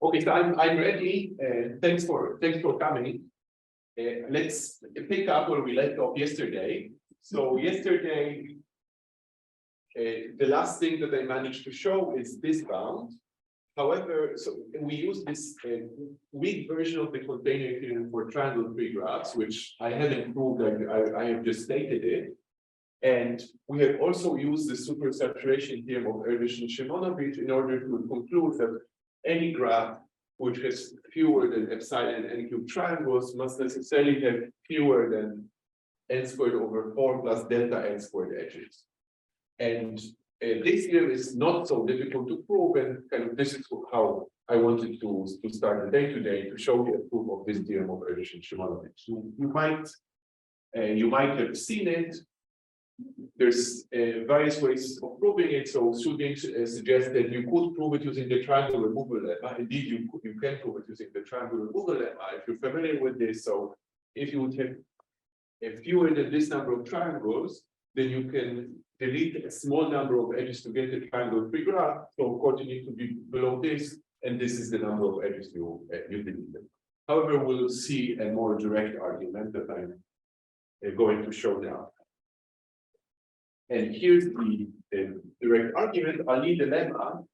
Okay, so I'm ready. Thanks for coming. Let's pick up where we left off yesterday. So yesterday, the last thing that I managed to show is this bound. However, so we use this weak version of the container theorem for triangle-free graphs, which I haven't proved. I have just stated it. And we have also used the supersaturation theorem of Erdős and Simonovich in order to conclude that any graph which has fewer than epsilon n cubed triangles must necessarily have fewer than n squared over 4 plus delta n squared edges. And this theorem is not so difficult to prove, and kind of this is how I wanted to start the day today, to show you a proof of this theorem of Erdős and Simonovich. So you might have seen it. There's various ways of proving it. So students suggest that you could prove it using the triangle removal lemma. Indeed, you can prove it using the triangle removal lemma if you're familiar with this. So if you would have fewer than this number of triangles, then you can delete a small number of edges to get a triangle-free graph. So of course you need to be below this, and this is the number of edges you delete. However, we'll see a more direct argument that I'm going to show now. And here's the direct argument. Ali dilemma,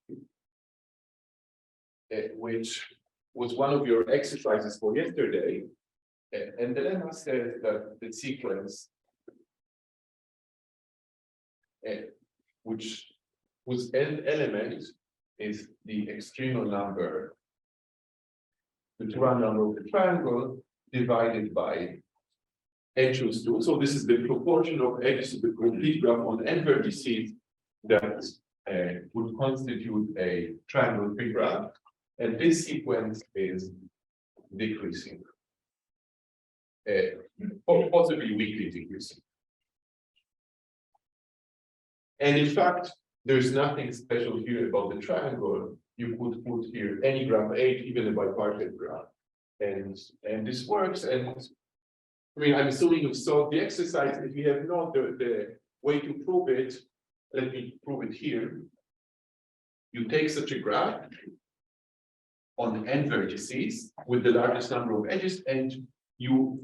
which was one of your exercises for yesterday. And the dilemma says that the sequence, whose end element is the extremal number, the Turan number of the triangle, divided by n choose 2. So this is the proportion of edges of the complete graph on n vertices that would constitute a triangle-free graph. And this sequence is decreasing, or possibly weakly decreasing. And in fact, there's nothing special here about the triangle. You could put here any graph H, even a bipartite graph, and this works. And I mean, I'm assuming you've solved the exercise. If you have not, the way to prove it, let me prove it here. You take such a graph on n vertices with the largest number of edges, and you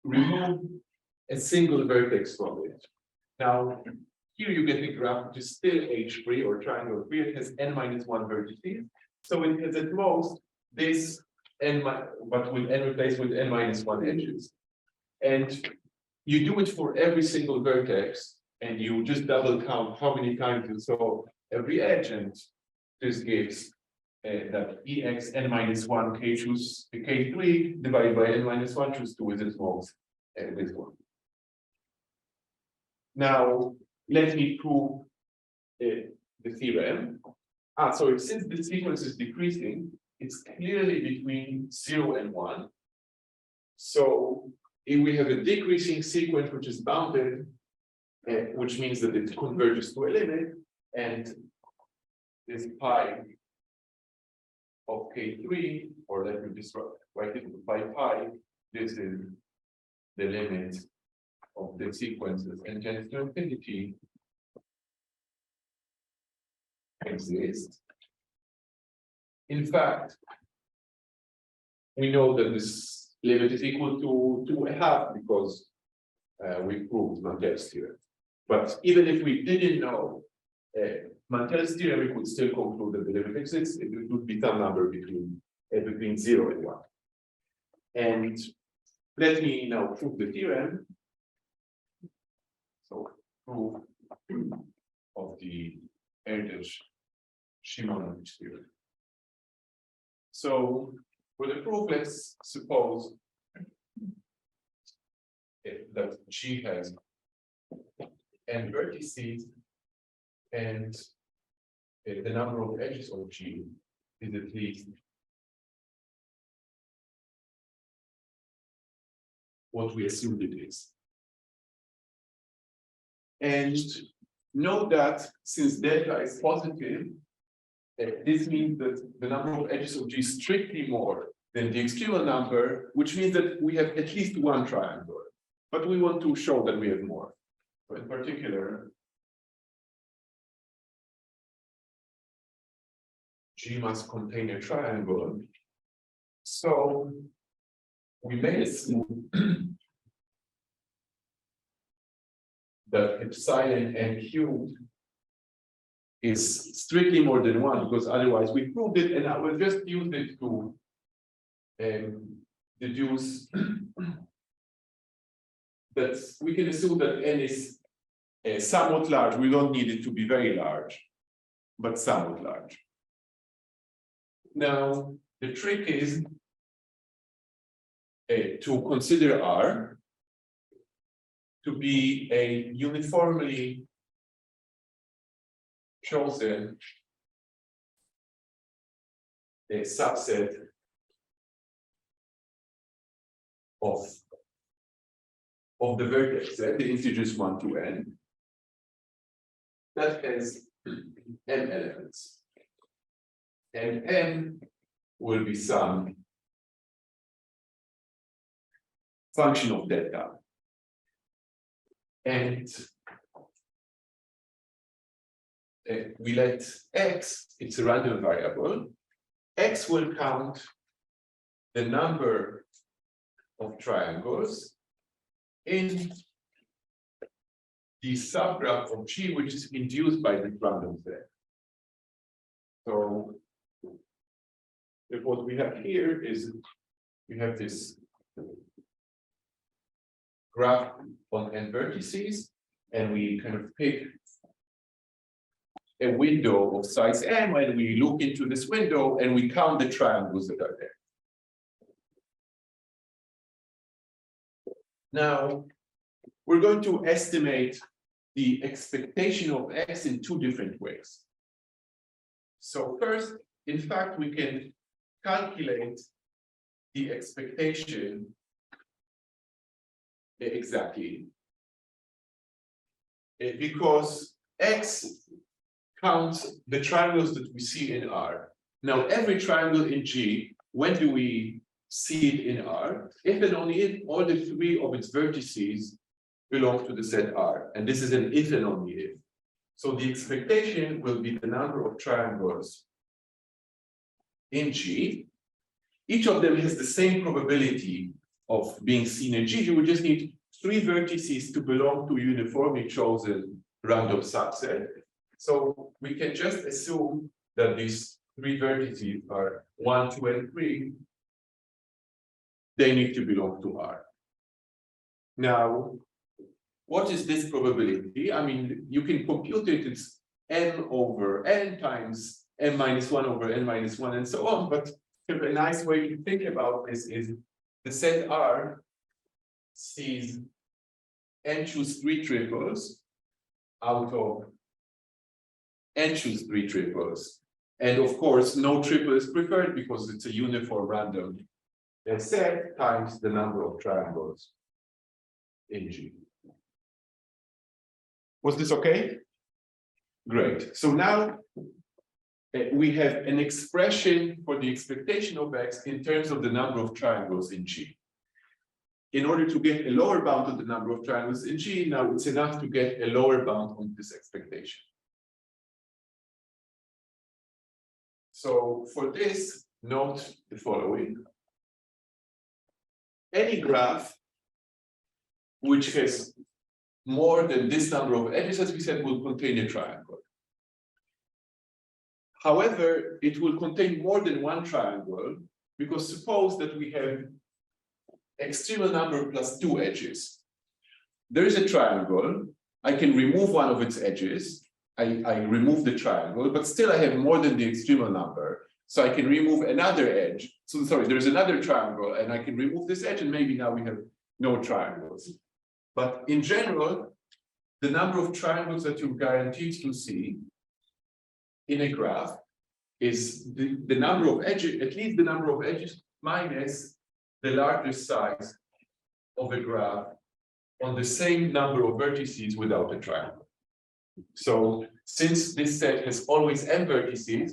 remove a single vertex from it. Now, here you get a graph which is still H-free or triangle-free. It has n-1 vertices. So it has at most this n, but with n replaced with n-1 edges. And you do it for every single vertex, and you just double count how many times you saw every edge, and this gives that ex n-1 k choose k3 divided by n-1 choose 2 is its most this one. Now let me prove the theorem. So since the sequence is decreasing, it's clearly between 0 and 1. So if we have a decreasing sequence which is bounded, which means that it converges to a limit, and this pi of k3, or let me just write it by pi, this is the limit of the sequences and tends to infinity exists. In fact, we know that this limit is equal to 2.5 because we proved Mantel's theorem. But even if we didn't know Mantel's theorem, we could still conclude that the limit exists. It would be some number between 0 and 1. And let me now prove the theorem. So proof of the Erdős-Simonovich theorem. So for the proof, let's suppose that G has n vertices, and the number of edges of G is at least what we assumed it is. And note that since delta is positive, this means that the number of edges of G is strictly more than the extremal number, which means that we have at least one triangle. But we want to show that we have more. So in particular, G must contain a triangle. So we may assume that epsilon n cubed is strictly more than 1, because otherwise we proved it, and I will just use it to deduce that we can assume that n is somewhat large. We don't need it to be very large, but somewhat large. Now, the trick is to consider R to be a uniformly chosen subset of the vertex, the integers 1 to n, that has n elements. And n will be some function of delta. And we let x, it's a random variable, x will count the number of triangles in the subgraph of G, which is induced by the random set. So what we have here is we have this graph on n vertices, and we kind of pick a window of size m, and we look into this window and we count the triangles that are there. Now, we're going to estimate the expectation of x in 2 different ways. So first, in fact, we can calculate the expectation exactly, because x counts the triangles that we see in R. Now, every triangle in G, when do we see it in R? If and only if all the 3 of its vertices belong to the set R. And this is an if and only if. So the expectation will be the number of triangles in G. Each of them has the same probability of being seen in G. You would just need 3 vertices to belong to a uniformly chosen random subset. So we can just assume that these 3 vertices are 1, 2, and 3. They need to belong to R. Now, what is this probability? I mean, you can compute it. It's n over n times n minus 1 over n minus 1 and so on. But a nice way to think about this is the set R sees n choose 3 triples out of n choose 3 triples. And of course, no triple is preferred because it's a uniform random set times the number of triangles in G. Was this okay? Great. So now we have an expression for the expectation of x in terms of the number of triangles in G. In order to get a lower bound on the number of triangles in G, now it's enough to get a lower bound on this expectation. So for this, note the following. Any graph which has more than this number of edges, as we said, will contain a triangle. However, it will contain more than one triangle, because suppose that we have extremal number plus 2 edges. There is a triangle. I can remove one of its edges. I remove the triangle, but still I have more than the extremal number. So I can remove another edge. So sorry, there's another triangle, and I can remove this edge, and maybe now we have no triangles. But in general, the number of triangles that you're guaranteed to see in a graph is the number of edges, at least the number of edges minus the largest size of a graph on the same number of vertices without a triangle. So since this set has always m vertices,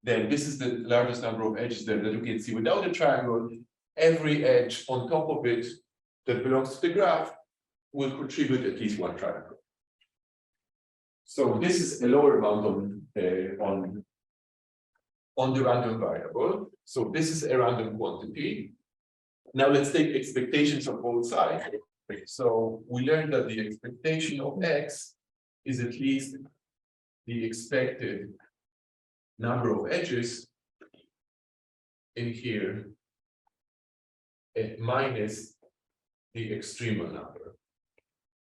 then this is the largest number of edges that you can see without a triangle. Every edge on top of it that belongs to the graph will contribute at least one triangle. So this is a lower bound on the random variable. So this is a random quantity. Now let's take expectations on both sides. So we learned that the expectation of x is at least the expected number of edges in here minus the extremal number.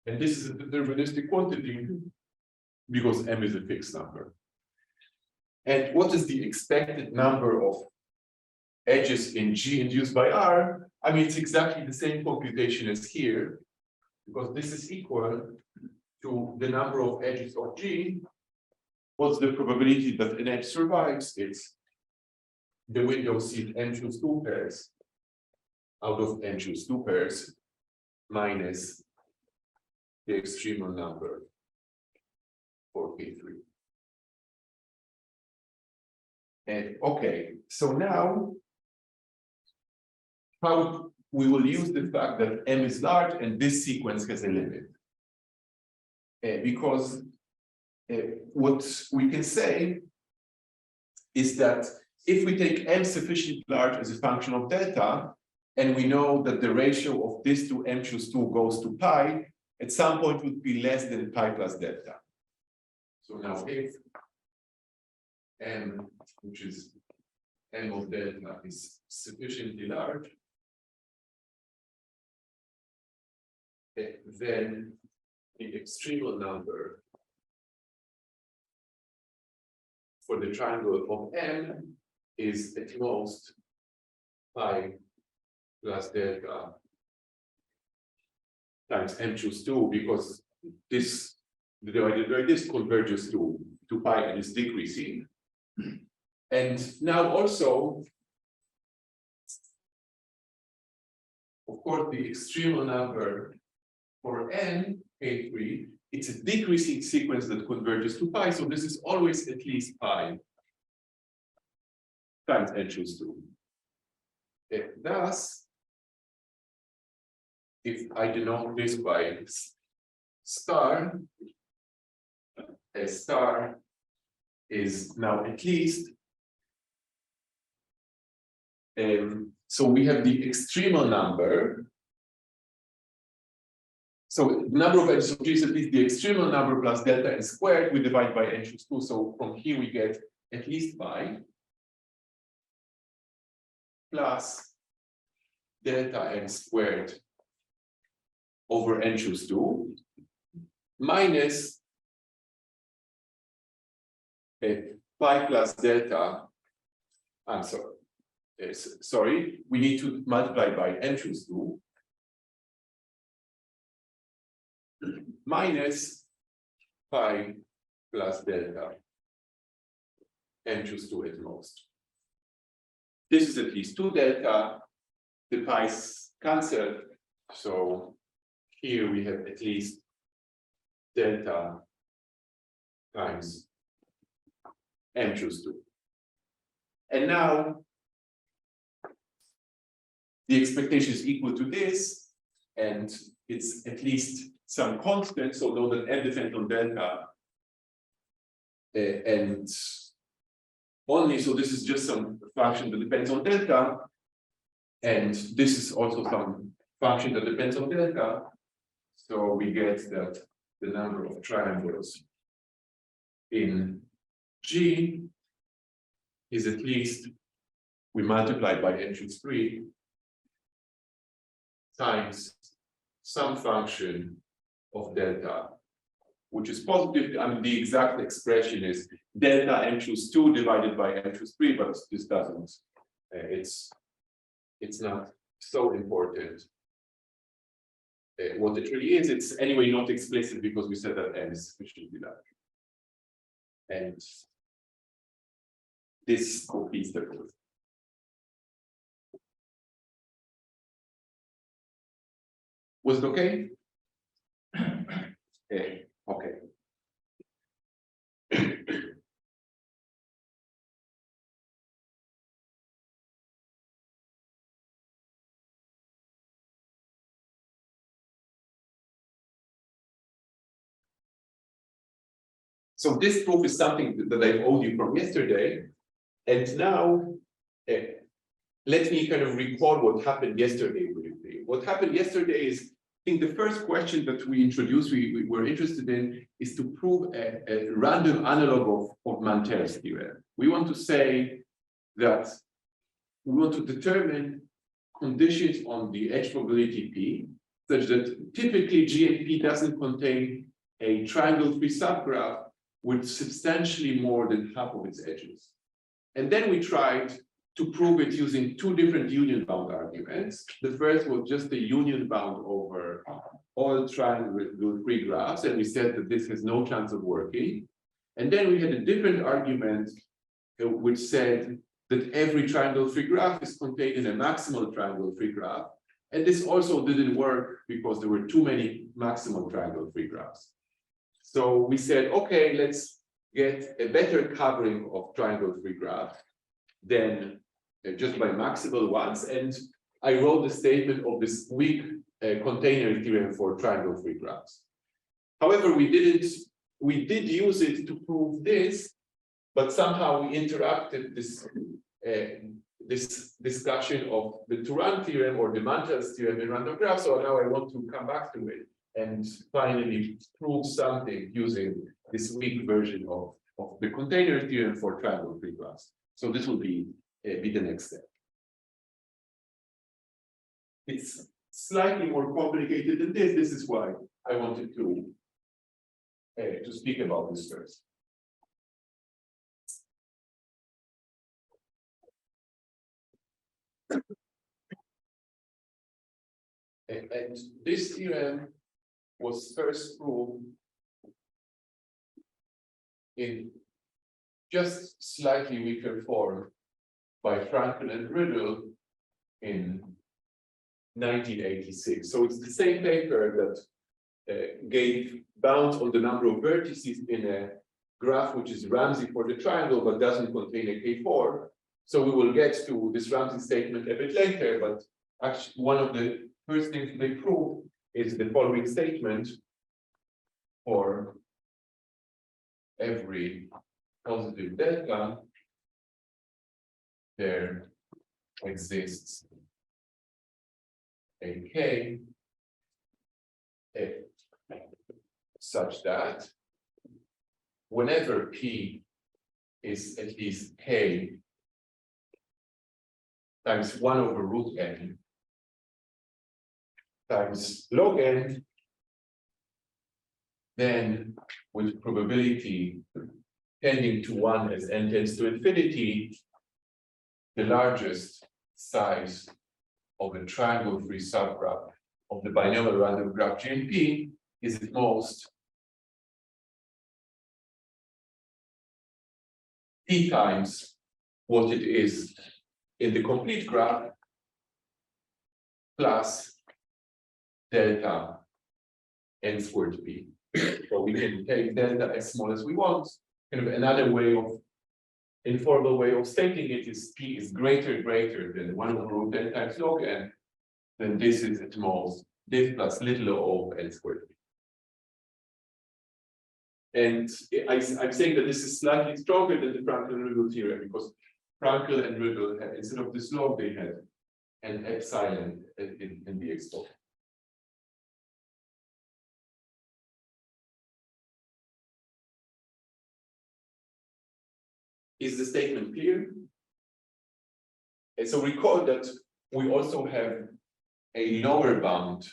And this is a deterministic quantity because m is a fixed number. And what is the expected number of edges in G induced by R? I mean, it's exactly the same computation as here, because this is equal to the number of edges of G. What's the probability that an edge survives? It's the window seat n choose 2 pairs out of n choose 2 pairs minus the extremal number for K3. And okay, so now how we will use the fact that m is large and this sequence has a limit. Because what we can say is that if we take m sufficiently large as a function of delta, and we know that the ratio of this to m choose 2 goes to pi, at some point would be less than pi plus delta. So now if m, which is m of delta, is sufficiently large, then the extremal number for the triangle of m is at most pi plus delta times m choose 2, because this divided by this converges to pi and is decreasing. And now also, of course, the extremal number for n, K3, it's a decreasing sequence that converges to pi, so this is always at least pi times n choose 2. Thus, if I denote this by star, a star is now at least, so we have the extremal number. So the number of edges of G is at least the extremal number plus delta n squared, we divide by n choose 2. So from here we get at least pi plus delta n squared over n choose 2 minus pi plus delta. I'm sorry. Sorry, we need to multiply by n choose 2 minus pi plus delta n choose 2 at most. This is at least 2 delta. The pi's cancel, so here we have at least delta times m choose 2. And now the expectation is equal to this, and it's at least some constant, so know that n depends on delta, and only, so this is just some function that depends on delta, and this is also some function that depends on delta. So we get that the number of triangles in G is at least, we multiply by n choose 3 times some function of delta, which is positive. I mean, the exact expression is delta n choose 2 divided by n choose 3, but this doesn't, it's not so important. What it really is, it's anyway not explicit because we said that n is sufficiently large. And this completes the proof. Was it okay? Okay. So this proof is something that I owed you from yesterday. And now, let me kind of recall what happened yesterday. What happened yesterday is, I think the first question that we introduced, we were interested in, is to prove a random analog of Mantel's theorem. We want to say that we want to determine conditions on the edge probability P, such that typically GNP doesn't contain a triangle-free subgraph with substantially more than half of its edges. And then we tried to prove it using two different union bound arguments. The first was just the union bound over all triangle-free graphs, and we said that this has no chance of working. And then we had a different argument which said that every triangle-free graph is contained in a maximal triangle-free graph. And this also didn't work because there were too many maximal triangle-free graphs. So we said, okay, let's get a better covering of triangle-free graph than just by maximal ones. And I wrote the statement of this weak container theorem for triangle-free graphs. However, we did use it to prove this, but somehow we interrupted this this discussion of the Turan theorem or the Mantel's theorem in random graphs. So now I want to come back to it and finally prove something using this weak version of the container theorem for triangle-free graphs. So this will be the next step. It's slightly more complicated than this. This is why I wanted to speak about this first. And this theorem was first proved in just slightly weaker form by Frankel and Riddle in 1986. So it's the same paper that gave bounds on the number of vertices in a graph which is Ramsey for the triangle but doesn't contain a K4. So we will get to this Ramsey statement a bit later, but actually one of the first things they prove is the following statement: for every positive delta, there exists a K such that whenever P is at least K times 1 over root n times log n, then with probability tending to 1 as n tends to infinity, the largest size of a triangle-free subgraph of the binomial random graph GNP is at most p times what it is in the complete graph plus delta n squared p. So we can take delta as small as we want. Kind of another way of informal way of stating it is p is greater than 1 over root n times log n, then this is at most diff plus little o of n squared p. And I'm saying that this is slightly stronger than the Frankel and Riddle theorem because Frankel and Riddle had, instead of this log, they had an epsilon in the exponent. Is the statement clear? And so recall that we also have a lower bound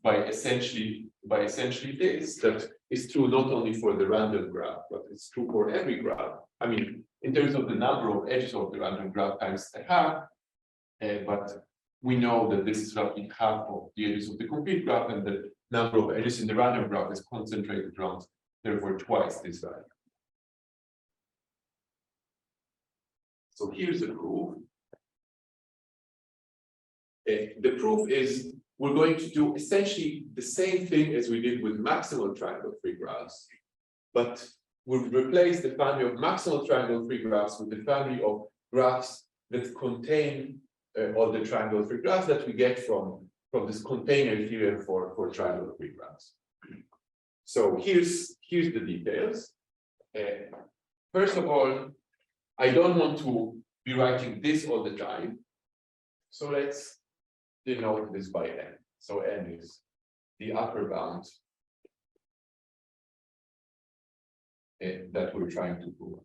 by essentially this that is true not only for the random graph, but it's true for every graph. I mean, in terms of the number of edges of the random graph times a half, but we know that this is roughly half of the edges of the complete graph, and the number of edges in the random graph is concentrated around, therefore, twice this value. So here's the proof. The proof is we're going to do essentially the same thing as we did with maximal triangle-free graphs, but we'll replace the family of maximal triangle-free graphs with the family of graphs that contain all the triangle-free graphs that we get from this container theorem for triangle-free graphs. So here's the details. First of all, I don't want to be writing this all the time. So let's denote this by n. So n is the upper bound that we're trying to prove.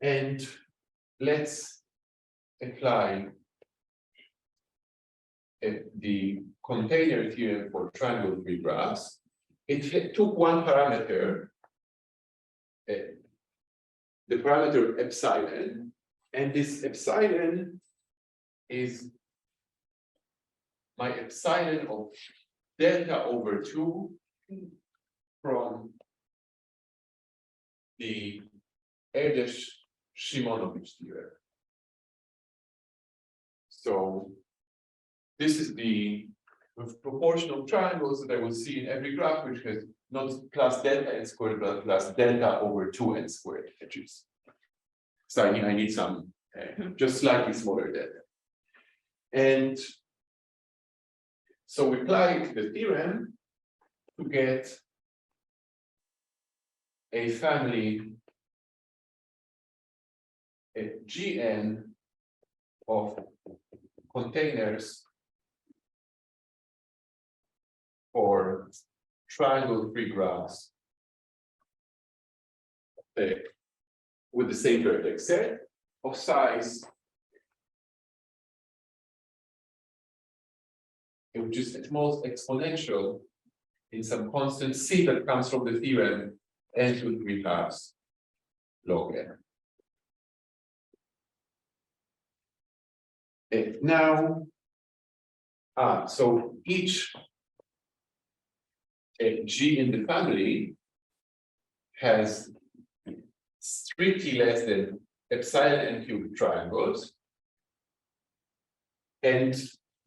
And let's apply the container theorem for triangle-free graphs. It took one parameter, the parameter epsilon, and this epsilon is my epsilon of delta over 2 from the Erdős-Simonovic theorem. So this is the proportion of triangles that I will see in every graph, which has not plus delta n squared, but plus delta over 2n squared edges. So I need some just slightly smaller delta. And so we apply the theorem to get a family Gn of containers for triangle-free graphs with the same vertex set of size, which is at most exponential in some constant c that comes from the theorem n to 3 halves log n. Now, so each G in the family has strictly less than epsilon n cubed triangles. And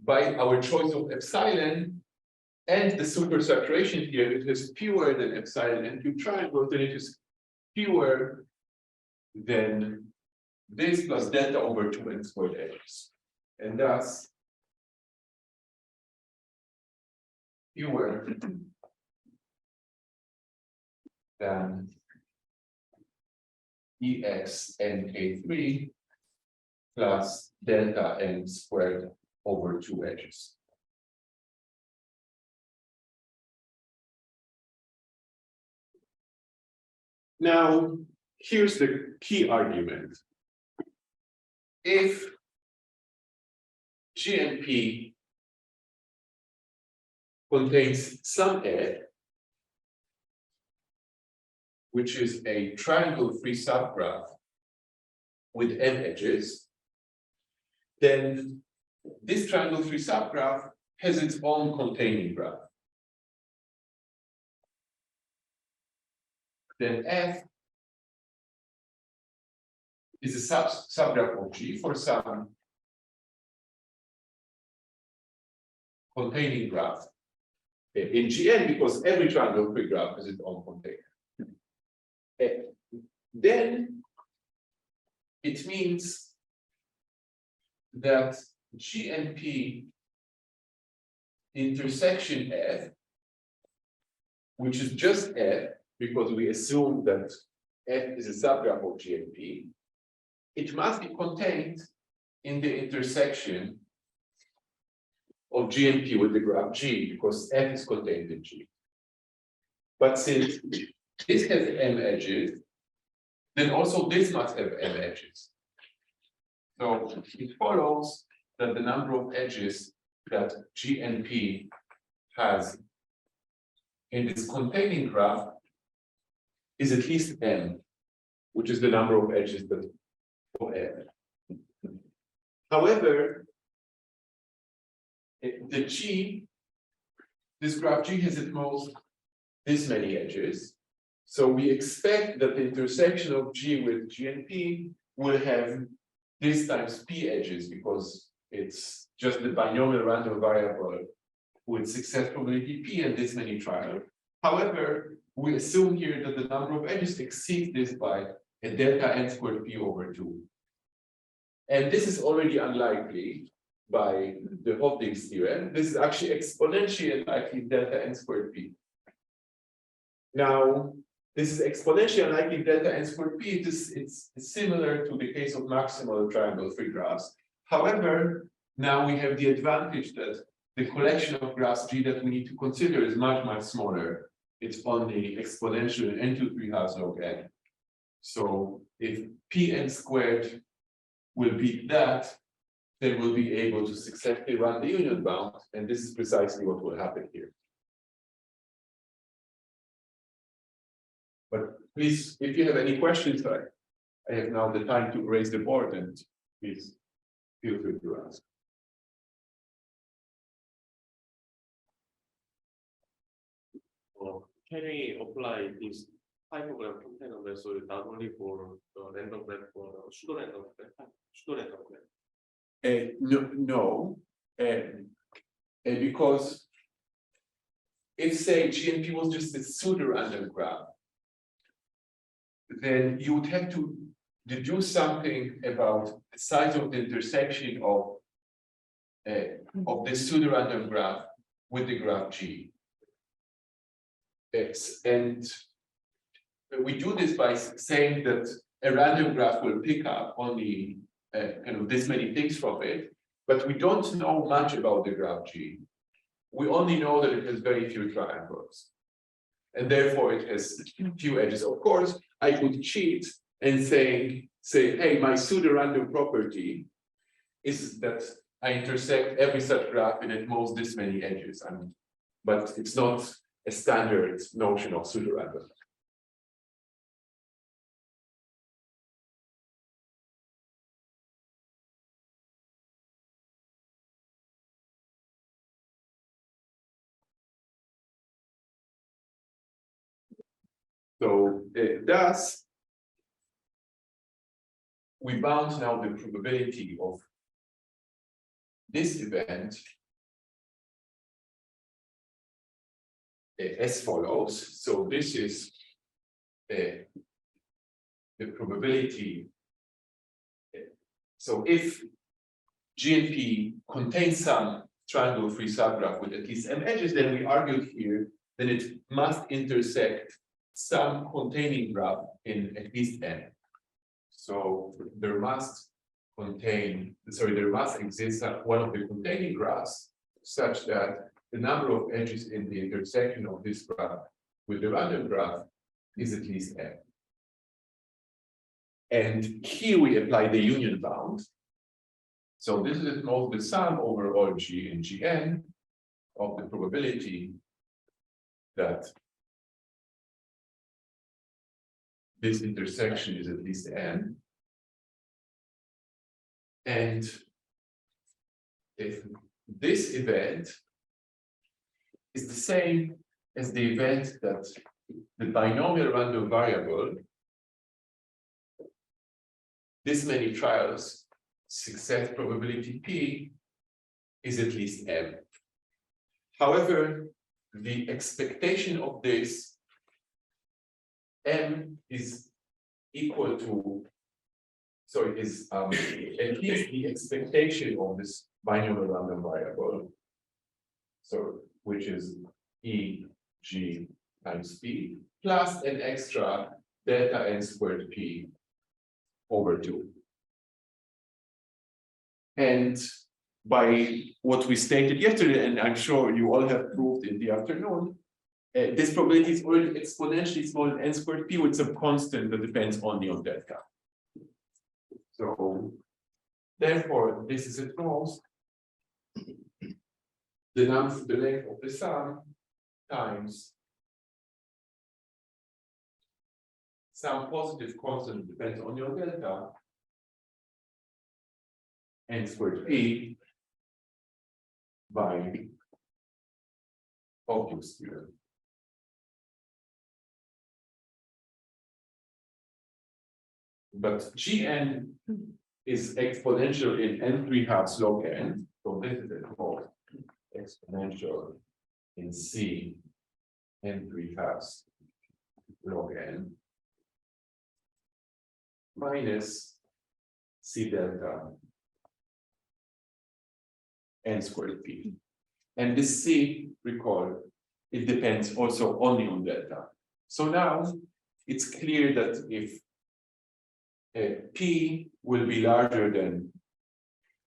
by our choice of epsilon and the supersaturation here, it is fewer than epsilon n cubed triangles, and it is fewer than this plus delta over 2n squared edges. And thus, fewer than EX n K3 plus delta n squared over 2 edges. Now, here's the key argument. If G and P contains some F, which is a triangle-free subgraph with n edges, then this triangle-free subgraph has its own containing graph. Then F is a subgraph of G for some containing graph in Gn, because every triangle-free graph has its own container. Then it means that G and P intersection F, which is just F, because we assume that F is a subgraph of G and P, it must be contained in the intersection of G and P with the graph G, because F is contained in G. But since this has m edges, then also this must have m edges. So it follows that the number of edges that G and P has in this containing graph is at least m, which is the number of edges that of m. However, the G, this graph G has at most this many edges. So we expect that the intersection of G with G and P will have this times P edges, because it's just the binomial random variable with success probability P and this many trials. However, we assume here that the number of edges exceeds this by a delta n squared P over 2. And this is already unlikely by the Hofding's theorem. This is actually exponentially unlikely delta n squared P. Now, this is exponentially unlikely delta n squared p. It's similar to the case of maximal triangle free graphs. However, now we have the advantage that the collection of graphs G that we need to consider is much, much smaller. It's only exponential in n to 3/2 log n. So if Pn squared will beat that, then we'll be able to successfully run the union bound, and this is precisely what will happen here. But please, if you have any questions, I have now the time to raise the board, and please feel free to ask. Can we apply this hypergraph container method not only for the random graph, for pseudo random graph? No, because if say GNP was just a pseudo-random graph, then you would have to deduce something about the size of the intersection of the pseudo-random graph with the graph G. And we do this by saying that a random graph will pick up only kind of this many things from it, but we don't know much about the graph G. We only know that it has very few triangles, and therefore it has few edges. Of course, I could cheat and say, hey, my pseudo-random property is that I intersect every such graph and at most this many edges. But it's not a standard notion of pseudo-random. So thus, we bound now the probability of this event as follows. So this is the probability. So if GNP contains some triangle-free subgraph with at least m edges, then we argued here that it must intersect some containing graph in at least n. So there must exist one of the containing graphs such that the number of edges in the intersection of this graph with the random graph is at least n. And here we apply the union bound. So this is most the sum over all G and Gn of the probability that this intersection is at least n. And if this event is the same as the event that the binomial random variable, this many trials, success probability P is at least m. However, the expectation of this m is equal to, at least the expectation of this binomial random variable, so which is E G times P plus an extra delta n squared P over 2. And by what we stated yesterday, and I'm sure you all have proved in the afternoon, this probability is already exponentially smaller than n squared P with some constant that depends only on delta. So therefore, this is at most the length of the sum times some positive constant depends on your delta n squared P by obvious theorem. But Gn is exponential in n3/2 log n, so this is called exponential in C n3/2 log n minus C delta n squared P. And this C, recall, it depends also only on delta. So now it's clear that if P will be larger than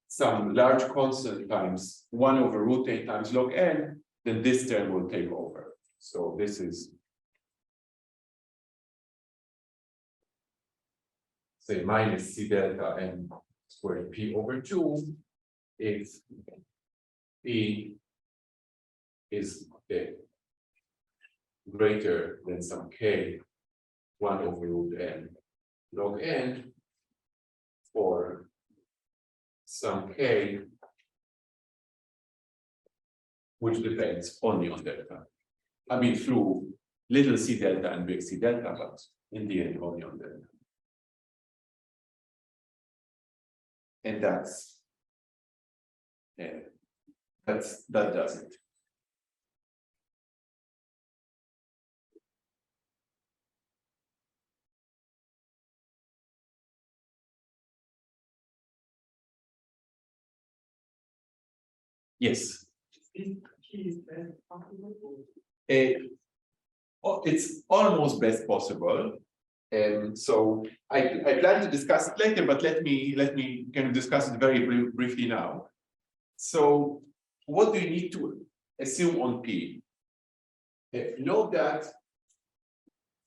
some large constant times 1 over root a times log n, then this term will take over. So this is, say, minus C delta n squared P over 2 if P is greater than some K 1 over root n log n for some K which depends only on delta. I mean, through little c delta and big C delta, but in the end only on delta. And that does it. Yes. It's almost best possible. So I plan to discuss it later, but let me kind of discuss it very briefly now. So what do you need to assume on P? Note that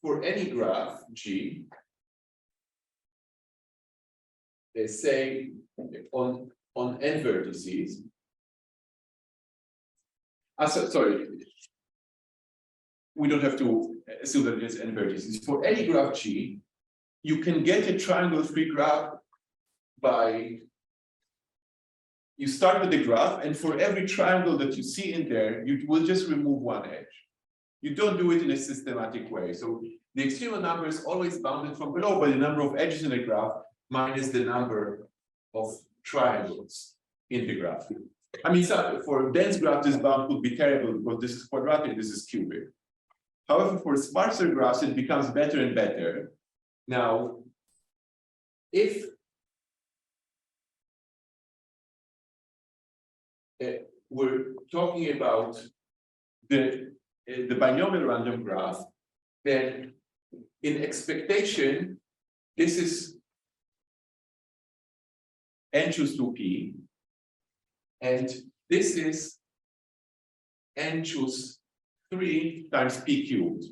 for any graph G, they say on n vertices. Sorry, we don't have to assume that it's n vertices. For any graph G, you can get a triangle-free graph by you start with the graph, and for every triangle that you see in there, you will just remove one edge. You don't do it in a systematic way. So the extremal number is always bounded from below by the number of edges in the graph minus the number of triangles in the graph. I mean, so for dense graph, this bound would be terrible because this is quadratic, this is cubic. However, for sparser graphs, it becomes better and better. Now, if we're talking about the binomial random graph, then in expectation, this is n choose 2p, and this is n choose 3 times p cubed.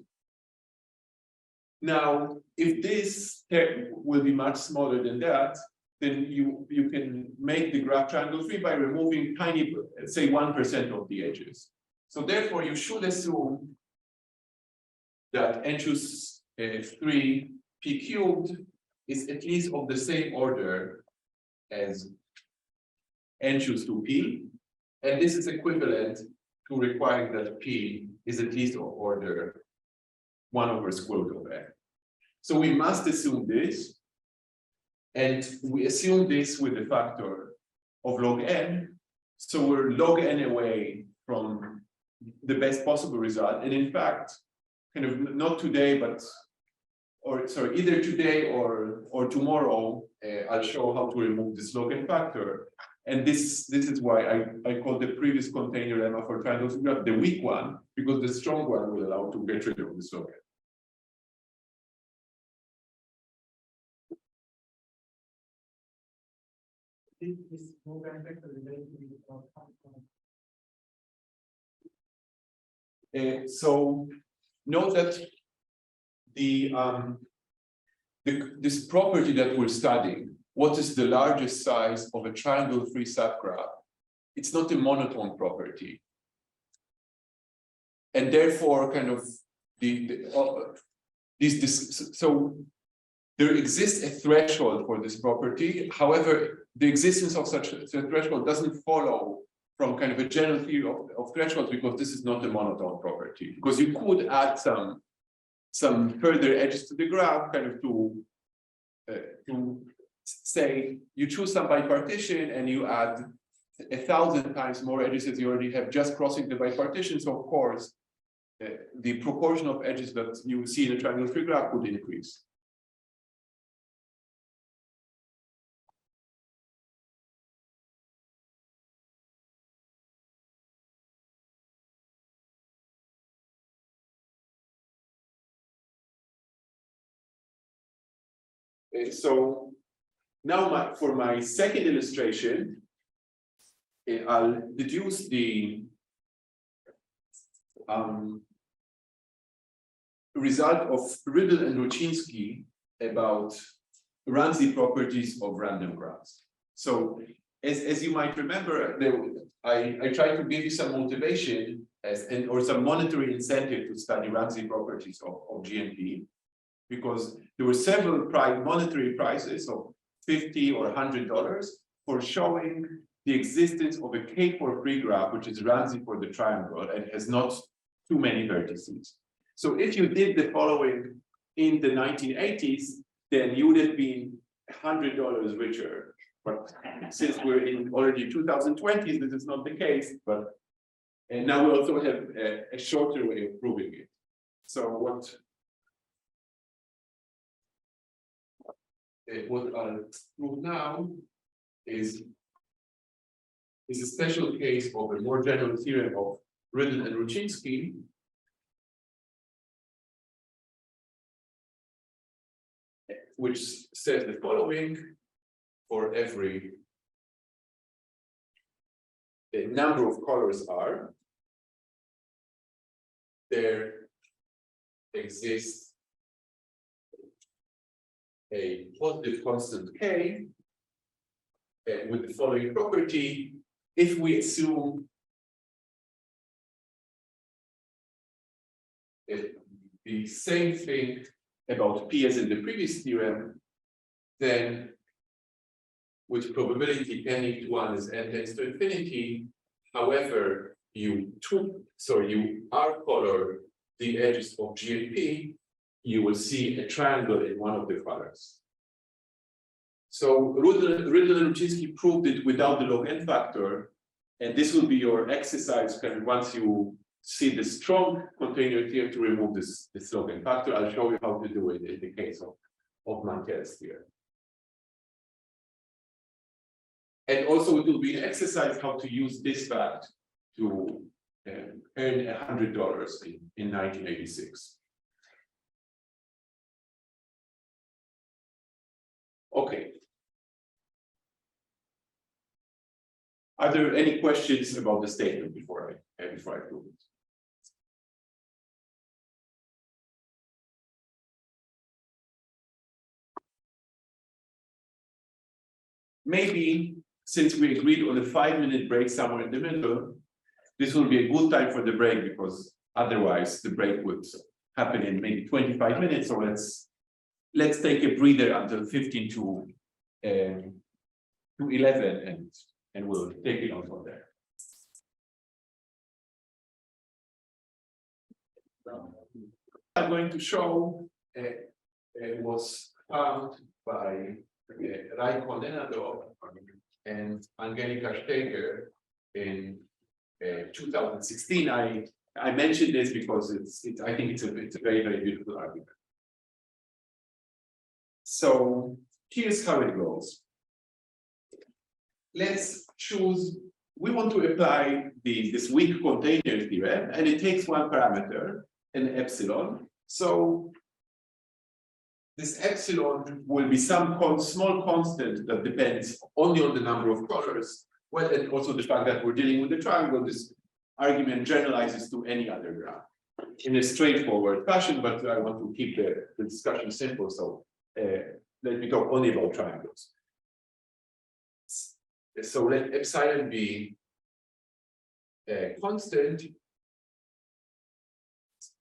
Now, if this term will be much smaller than that, then you can make the graph triangle-free by removing tiny, say 1% of the edges. So therefore, you should assume that n choose 3 p cubed is at least of the same order as n choose 2p, and this is equivalent to requiring that p is at least of order 1 over square root of n. So we must assume this, and we assume this with a factor of log n, so we're log n away from the best possible result. And in fact, kind of not today, but either today or tomorrow, I'll show how to remove this log n factor. And this is why I call the previous container lemma for triangles graph the weak one, because the strong one will allow to get rid of this log n. So note that this property that we're studying, what is the largest size of a triangle-free subgraph? It's not a monotone property, and therefore, kind of so there exists a threshold for this property. However, the existence of such a threshold doesn't follow from kind of a general theory of thresholds, because this is not a monotone property. Because you could add some further edges to the graph, kind of to say you choose some bipartition and you add 1,000 times more edges as you already have just crossing the bipartition. So of course, the proportion of edges that you see in a triangle-free graph would increase. So now for my second illustration, I'll deduce the result of Riddle and Ruchinsky about Ramsey properties of random graphs. So as you might remember, I tried to give you some motivation or some monetary incentive to study Ramsey properties of GNP, because there were several monetary prizes of $50 or $100 for showing the existence of a K4 graph, which is Ramsey for the triangle and has not too many vertices. So if you did the following in the 1980s, then you would have been $100 richer. But since we're in already 2020, this is not the case. And now we also have a shorter way of proving it. So what I'll prove now is a special case of a more general theorem of Riddle and Ruchinsky, which says the following: for every number of colors R, there exists a positive constant K with the following property. If we assume the same thing about P as in the previous theorem, then with probability n equal 1 as n tends to infinity, however you R-color the edges of GNP, you will see a triangle in one of the colors. So Riddle and Ruchinsky proved it without the log n factor, and this will be your exercise kind of once you see the strong container theorem to remove this log n factor. I'll show you how to do it in the case of Mantel's theorem. And also it will be an exercise how to use this fact to earn $100 in 1986. Okay. Are there any questions about the statement before I prove it? Maybe since we agreed on a 5-minute break somewhere in the middle, this will be a good time for the break, because otherwise the break would happen in maybe 25 minutes. So let's take a breather until 15 to 11, and we'll take it on from there. I'm going to show was found by Raiko Nenadov and Angelika Steger in 2016. I mentioned this because I think it's a very, very beautiful argument. So here's how it goes. Let's choose, we want to apply this weak container theorem, and it takes one parameter, an epsilon. So this epsilon will be some small constant that depends only on the number of colors. Well, and also the fact that we're dealing with a triangle, this argument generalizes to any other graph in a straightforward fashion, but I want to keep the discussion simple, so let me talk only about triangles. So let epsilon be constant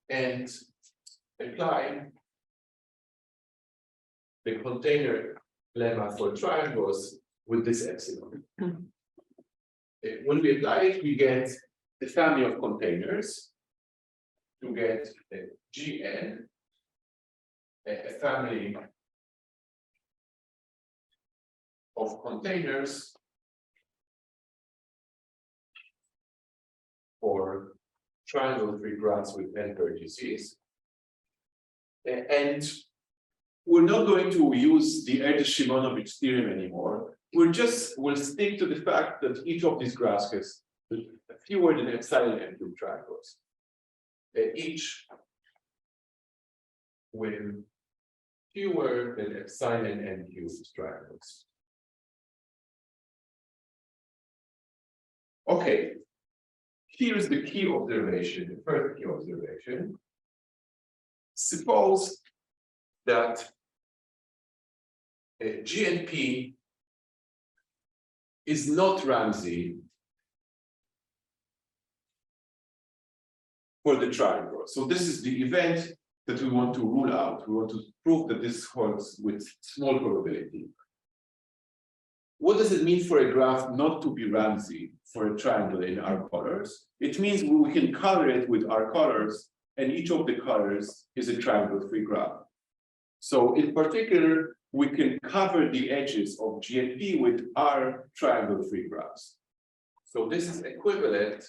and apply the container lemma for triangles with this epsilon. When we apply it, we get the family of containers to get Gn, a family of containers for triangle-free graphs with n vertices. And we're not going to use the Erdős-Simonovic theorem anymore. We'll stick to the fact that each of these graphs has fewer than epsilon n cube triangles. Each with fewer than epsilon n cubed triangles. Okay, here's the key observation, the first key observation. Suppose that G and P is not Ramsey for the triangle. So this is the event that we want to rule out. We want to prove that this holds with small probability. What does it mean for a graph not to be Ramsey for a triangle in our colors? It means we can color it with our colors, and each of the colors is a triangle-free graph. So in particular, we can cover the edges of G and P with our triangle-free graphs. So this is equivalent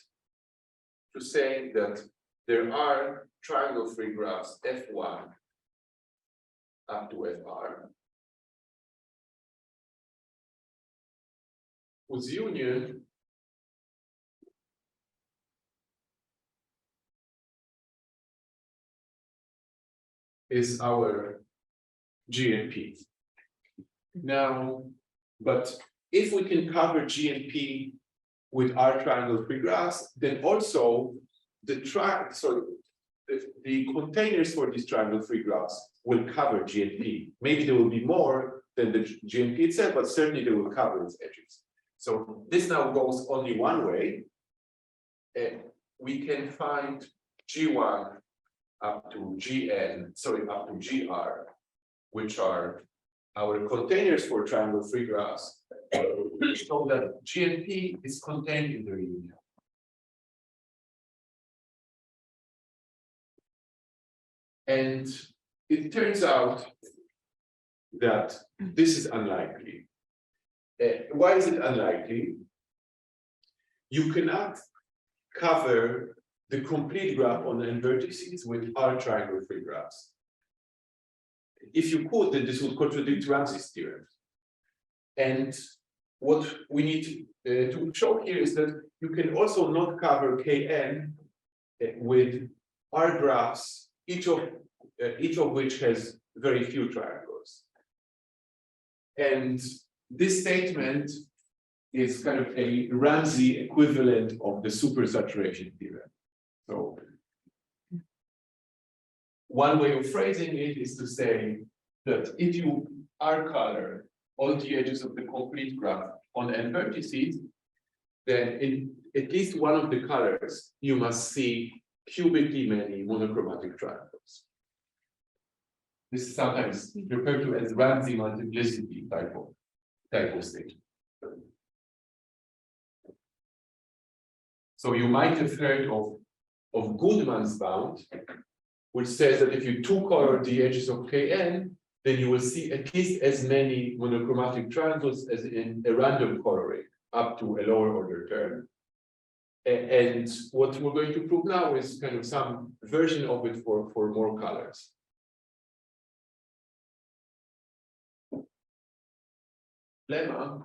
to saying that there are triangle-free graphs F1 up to Fr, whose union is our G and P. Now, but if we can cover G and P with our triangle-free graphs, then also the containers for these triangle-free graphs will cover G and P. Maybe there will be more than the G and P itself, but certainly they will cover its edges. So this now goes only one way. We can find G1 up to up to GR, which are our containers for triangle-free graphs, so that G and P is contained in the union. And it turns out that this is unlikely. Why is it unlikely? You cannot cover the complete graph on n vertices with our triangle-free graphs. If you could, then this would contradict Ramsey's theorem. And what we need to show here is that you can also not cover Kn with R graphs, each of which has very few triangles. And this statement is kind of a Ramsey equivalent of the supersaturation theorem. So one way of phrasing it is to say that if you R-color all the edges of the complete graph on n vertices, then in at least one of the colors, you must see cubically many monochromatic triangles. This is sometimes referred to as Ramsey multiplicity type of statement. So you might have heard of Goodman's bound, which says that if you two-color the edges of Kn, then you will see at least as many monochromatic triangles as in a random coloring up to a lower order term. And what we're going to prove now is kind of some version of it for more colors. Lemma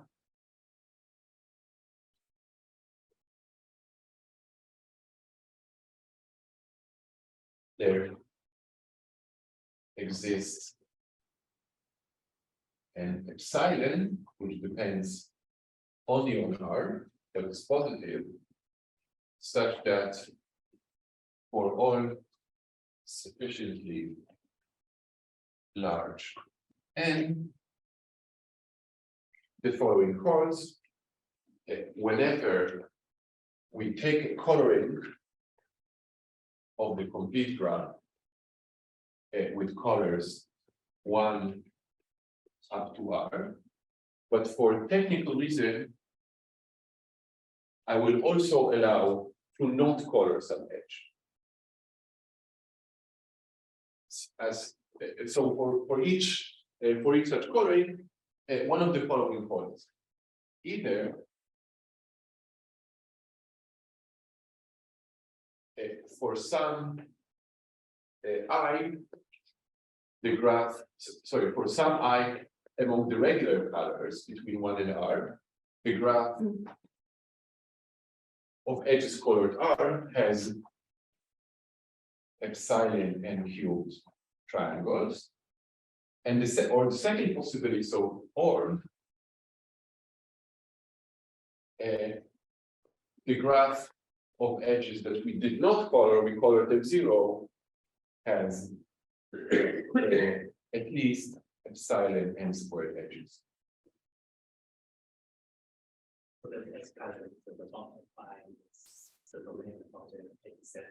there exists an epsilon, which depends only on R, but is positive, such that for all sufficiently large n, the following holds. Whenever we take a coloring of the complete graph with colors 1 up to R, but for technical reason, I will also allow to not color some edge. So for each such coloring, one of the following holds. Either for some I, the graph, sorry, for some I among the regular colors between 1 and R, the graph of edges colored R has epsilon n cubed triangles. And the second possibility, so or the graph of edges that we did not color, we colored them 0, has at least epsilon n squared edges.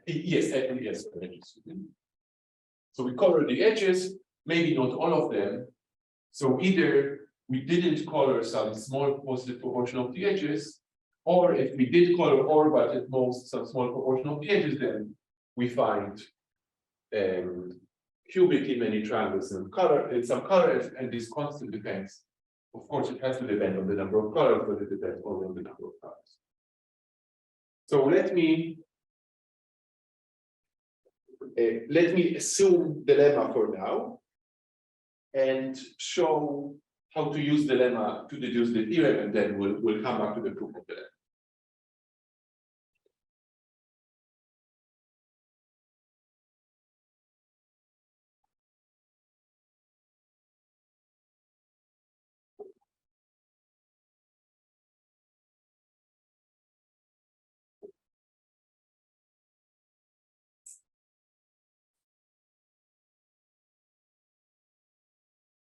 Yes, yes, edges. So we color the edges, maybe not all of them. So either we didn't color some small positive proportion of the edges, or if we did color all but at most some small proportion of the edges, then we find cubically many triangles in some color, and this constant depends. Of course, it has to depend on the number of colors, but it depends only on the number of colors. So let me assume the lemma for now and show how to use the lemma to deduce the theorem, and then we'll come back to the proof of the lemma.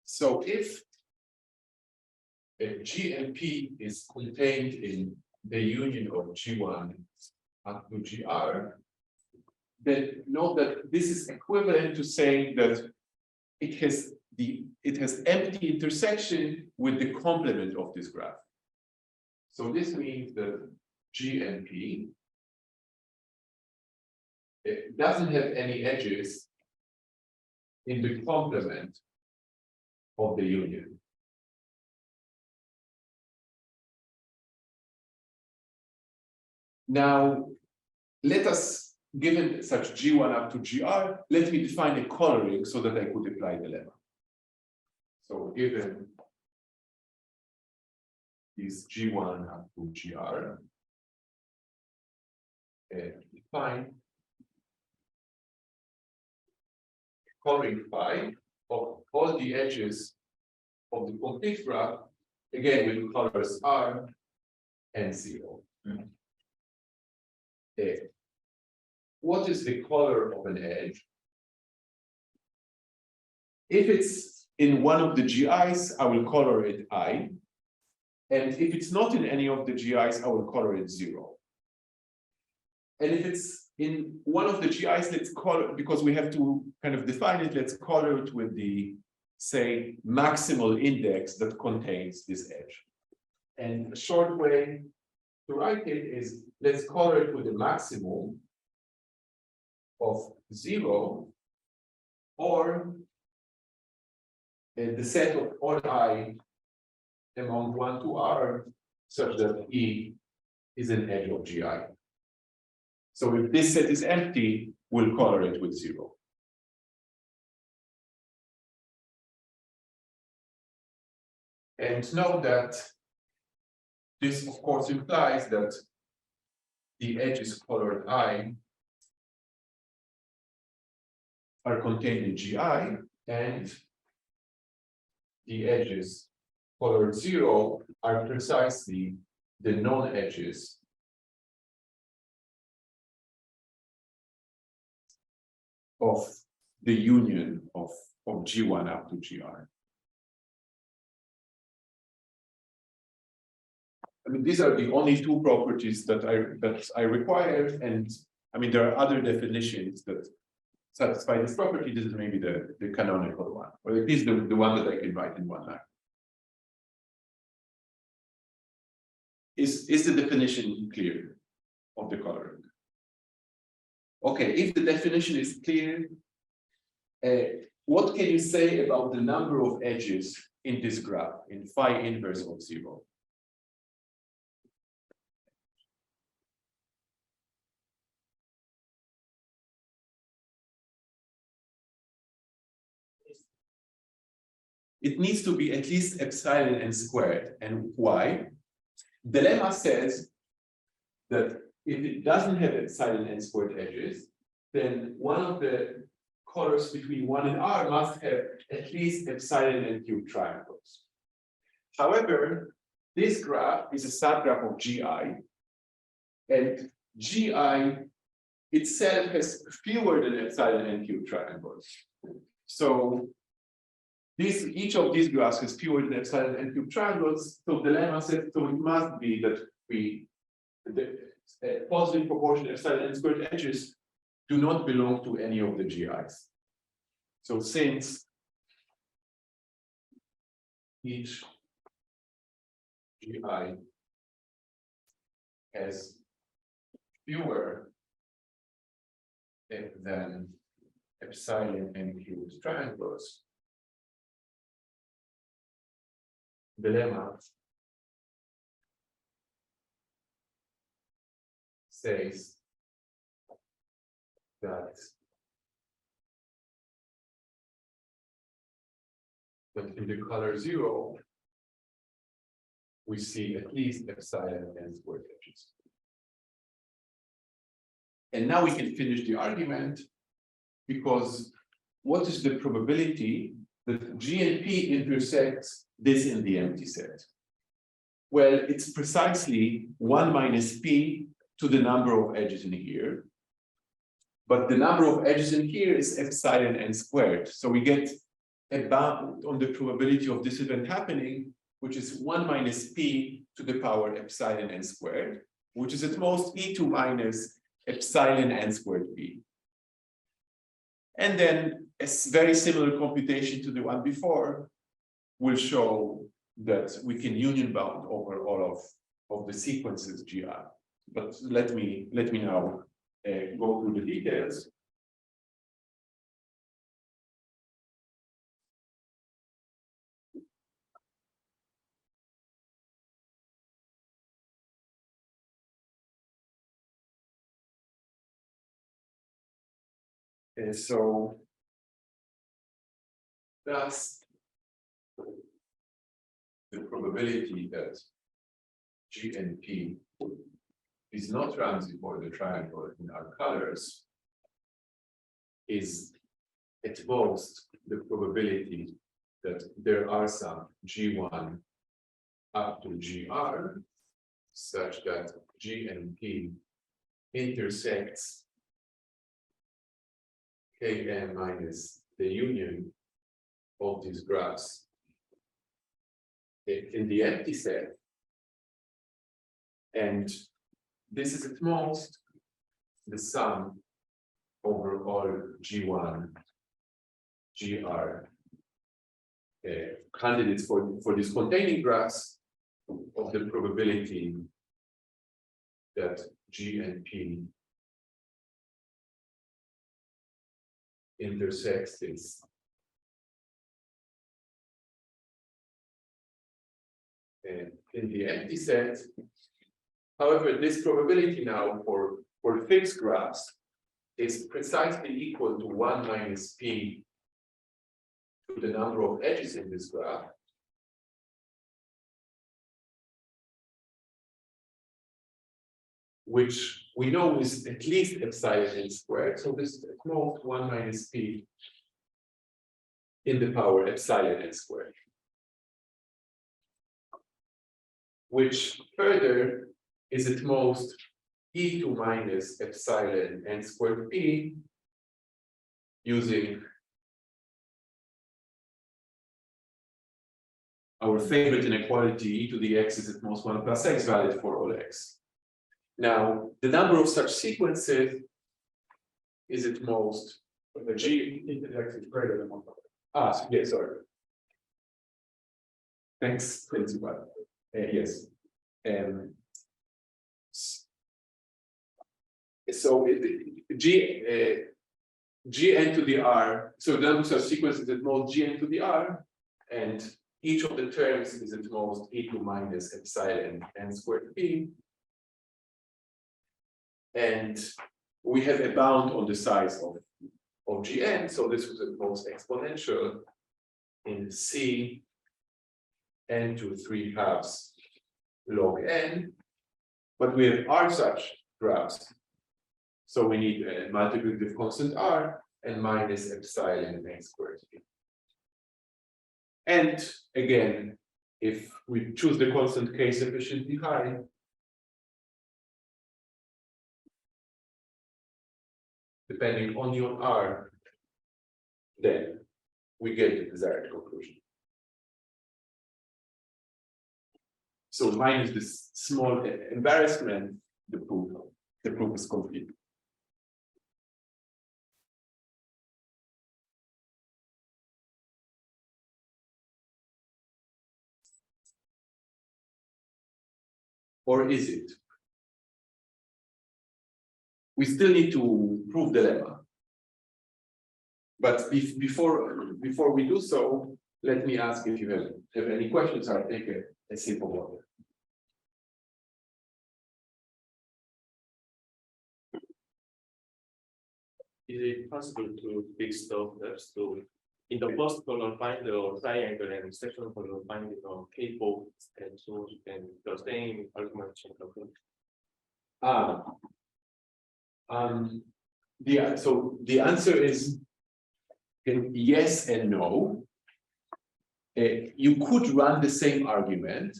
So if G and P is contained in the union of G1 up to GR, then note that this is equivalent to saying that it has empty intersection with the complement of this graph. So this means that G and P doesn't have any edges in the complement of the union. Now, let us, given such G1 up to GR, let me define a coloring so that I could apply the lemma. So given is G1 up to GR, define coloring phi of all the edges of the complete graph, again with colors R and 0. What is the color of an edge? If it's in one of the GIs, I will color it I. And if it's not in any of the GIs, I will color it 0. And if it's in one of the GIs, let's color, because we have to kind of define it, let's color it with the, say, maximal index that contains this edge. And a short way to write it is, let's color it with the maximum of 0, or the set of all I among 1 to R, such that E is an edge of GI. So if this set is empty, we'll color it with 0. And note that this, of course, implies that the edges colored I are contained in GI, and the edges colored 0 are precisely the non-edges of the union of G1 up to GR. I mean, these are the only two properties that I require, and I mean there are other definitions that satisfy this property. This is maybe the canonical one, or at least the one that I can write in one line. Is the definition clear of the coloring? Okay, if the definition is clear, what can you say about the number of edges in this graph in phi inverse of 0? It needs to be at least epsilon n squared. And why? The lemma says that if it doesn't have epsilon n squared edges, then one of the colors between 1 and R must have at least epsilon and cube triangles. However, this graph is a subgraph of GI, and GI itself has fewer than epsilon and cube triangles. So each of these graphs has fewer than epsilon and cube triangles. So the lemma says, so it must be that the positive proportion epsilon and squared edges do not belong to any of the GIs. So since each GI has fewer than epsilon and cube triangles, the lemma says that in the color 0, we see at least epsilon and squared edges. And now we can finish the argument, because what is the probability that G and P intersects this in the empty set? Well, it's precisely 1 minus P to the number of edges in here. But the number of edges in here is epsilon n squared. So we get a bound on the probability of this event happening, which is 1 minus P to the power epsilon n squared, which is at most E2 minus epsilon n squared P. And then a very similar computation to the one before will show that we can union bound over all of the sequences GI. But let me now go through the details. And so thus the probability that G and P is not Ramsey for the triangle in our colors is at most the probability that there are some G1 up to GR such that G and P intersects Kn minus the union of these graphs in the empty set. And this is at most the sum over all G1, GR candidates for these containing graphs of the probability that G and P intersects this in the empty set. However, this probability now for fixed graphs is precisely equal to 1 minus P to the number of edges in this graph, which we know is at least epsilon n squared. So this is at most 1 minus P in the power epsilon n squared, which further is at most E2 minus epsilon n squared P using our favorite inequality, e to the x is at most 1 plus x, valid for all x. Now, the number of such sequences is at most G into the x is greater than 1 plus x. Ah, yes, sorry. Thanks, Principal. Yes. So Gn to the r, so the number of such sequences is at most Gn to the r, and each of the terms is at most E2 minus epsilon n squared P. And we have a bound on the size of Gn, so this was at most exponential in C n to 3/2 log n, but we have r such graphs. So we need a multiplicative constant r, and minus epsilon n squared t. And again, if we choose the constant k sufficiently high, depending only on r, then we get the desired conclusion. So minus this small embarrassment, the proof is complete. Or is it? We still need to prove the lemma. But before we do so, let me ask if you have any questions. I'll take a sip of water. Is it possible to fix the steps to in the first column find the triangle and second column find the K4 and so you can the same argument change the So the answer is yes and no. You could run the same argument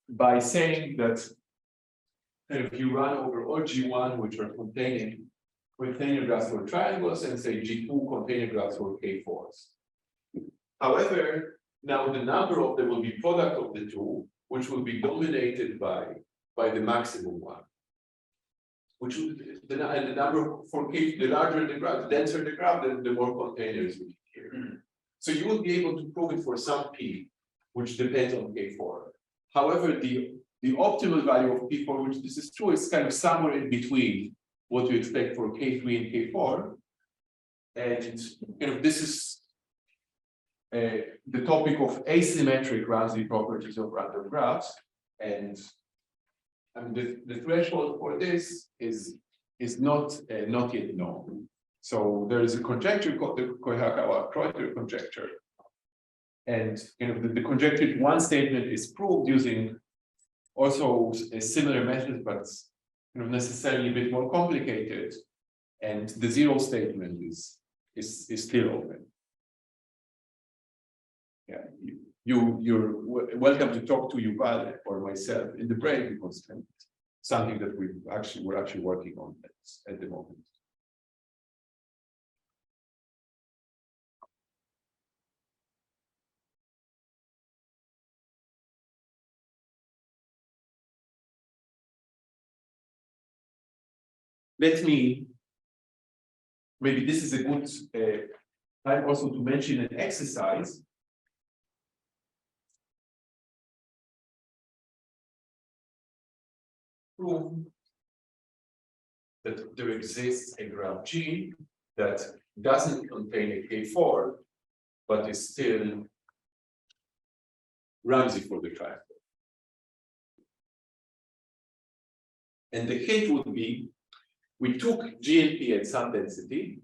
by saying that if you run over all G1, which are container graphs for triangles, and say G2 container graphs for K4s. However, now the number of them will be product of the two, which will be dominated by the maximum one. Which will the number for K, the larger the graph, the denser the graph, the more containers will be here. So you will be able to prove it for some P, which depends on K4. However, the optimal value of P4, which this is true, is kind of somewhere in between what you expect for K3 and K4. And this is the topic of asymmetric Ramsey properties of random graphs. And the threshold for this is not yet known. So there is a conjecture called the Koihakawa-Kreuter conjecture. And the conjectured one statement is proved using also a similar method, but necessarily a bit more complicated. And the zero statement is still open. Yeah, you're welcome to talk to Yuval or myself in the break, because it's something that we're actually working on at the moment. Maybe this is a good time also to mention an exercise. Prove that there exists a graph G that doesn't contain a K4, but is still Ramsey for the triangle. And the hint would be, we took G and P at some density,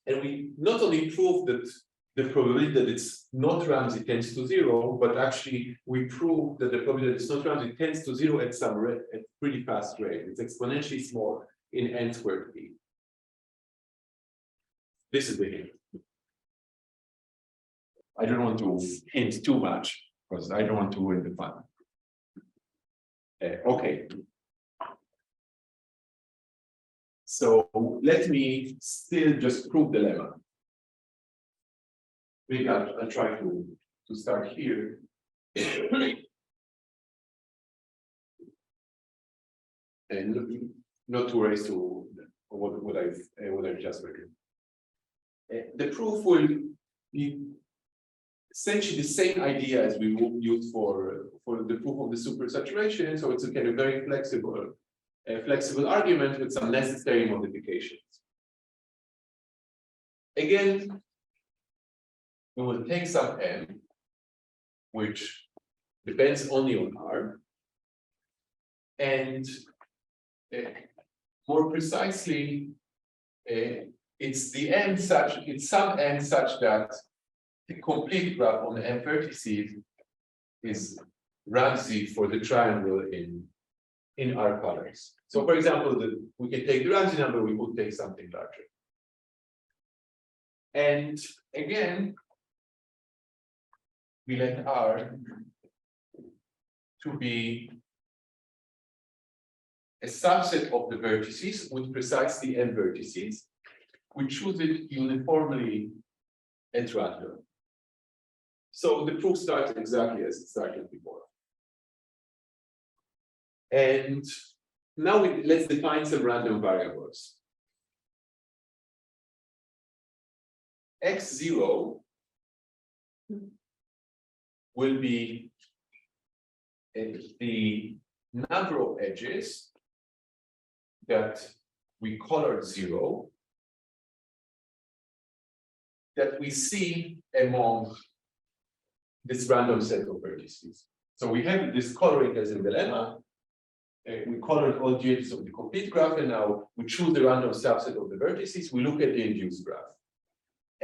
and we not only proved that the probability that it's not Ramsey tends to 0, but actually we proved that the probability that it's not Ramsey tends to 0 at some rate, at pretty fast rate. It's exponentially small in n squared p. This is the hint. I don't want to hint too much because I don't want to ruin the fun. Okay. So let me still just prove the lemma. Maybe I'll try to start here. And not to race to what I've just written. The proof will be essentially the same idea as we will use for the proof of the supersaturation. So it's a kind of very flexible argument with some necessary modifications. Again, we will take some m, which depends only on r, and more precisely, it's some n such that the complete graph on the m vertices is Ramsey for the triangle in in our colors. So for example, we can take the Ramsey number, we could take something larger. And again, we let R to be a subset of the vertices with precisely n vertices. We choose it uniformly at random. So the proof starts exactly as it started before. And now let's define some random variables. X0 will be the number of edges that we colored 0 that we see among this random set of vertices. So we have this coloring as in the lemma. We colored all the edges of the complete graph, and now we choose the random subset of the vertices. We look at the induced graph.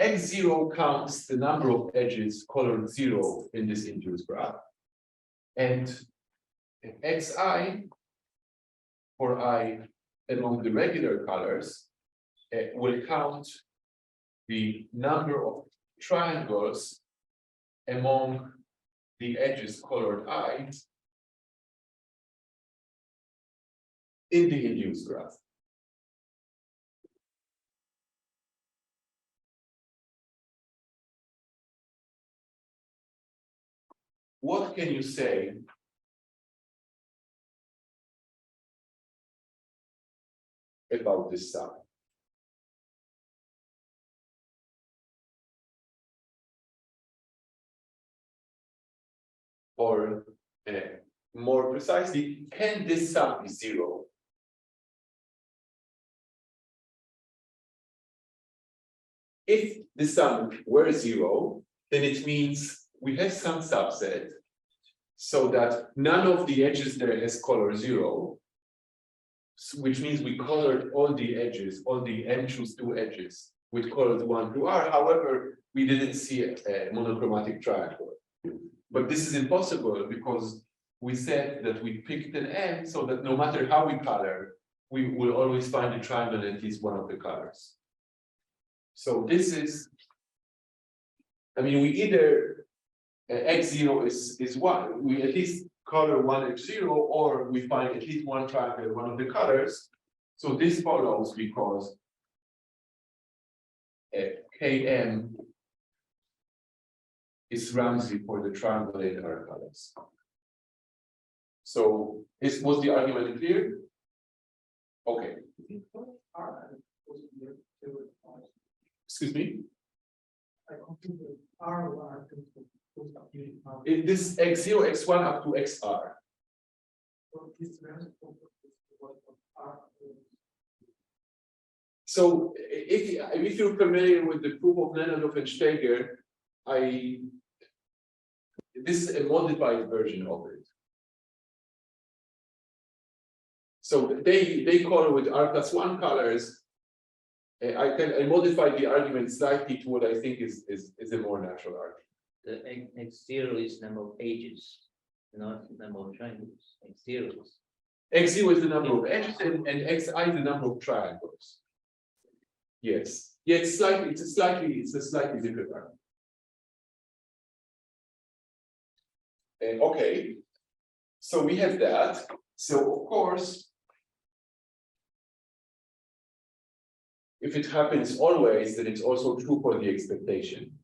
X0 counts the number of edges colored 0 in this induced graph. And Xi, for I among the regular colors, will count the number of triangles among the edges colored I in the induced graph. What can you say about this sum? Or more precisely, can this sum be 0? If the sum were 0, then it means we have some subset so that none of the edges there has color 0, which means we colored all the edges, all the n choose 2 edges with colors 1 through R. However, we didn't see a monochromatic triangle. But this is impossible because we said that we picked an n so that no matter how we color, we will always find a triangle in at least one of the colors. So this is, I mean, we either x0 is 1, we at least color one x0, or we find at least one triangle in one of the colors. So this follows because Km is Ramsey for the triangle in our colors. So was the argument clear? Okay. Excuse me? This x0, x1 up to xr. So if you're familiar with the proof of Nenadov and Steger, this is a modified version of it. So they color with R+1 colors. I modified the argument slightly to what I think is a more natural argument. The x0 is number of edges, not number of triangles. X0 is. X0 is the number of edges, and xi is the number of triangles. Yes. Yeah, it's a slightly different argument. Okay. So we have that. So of course, if it happens always, then it's also true for the expectation.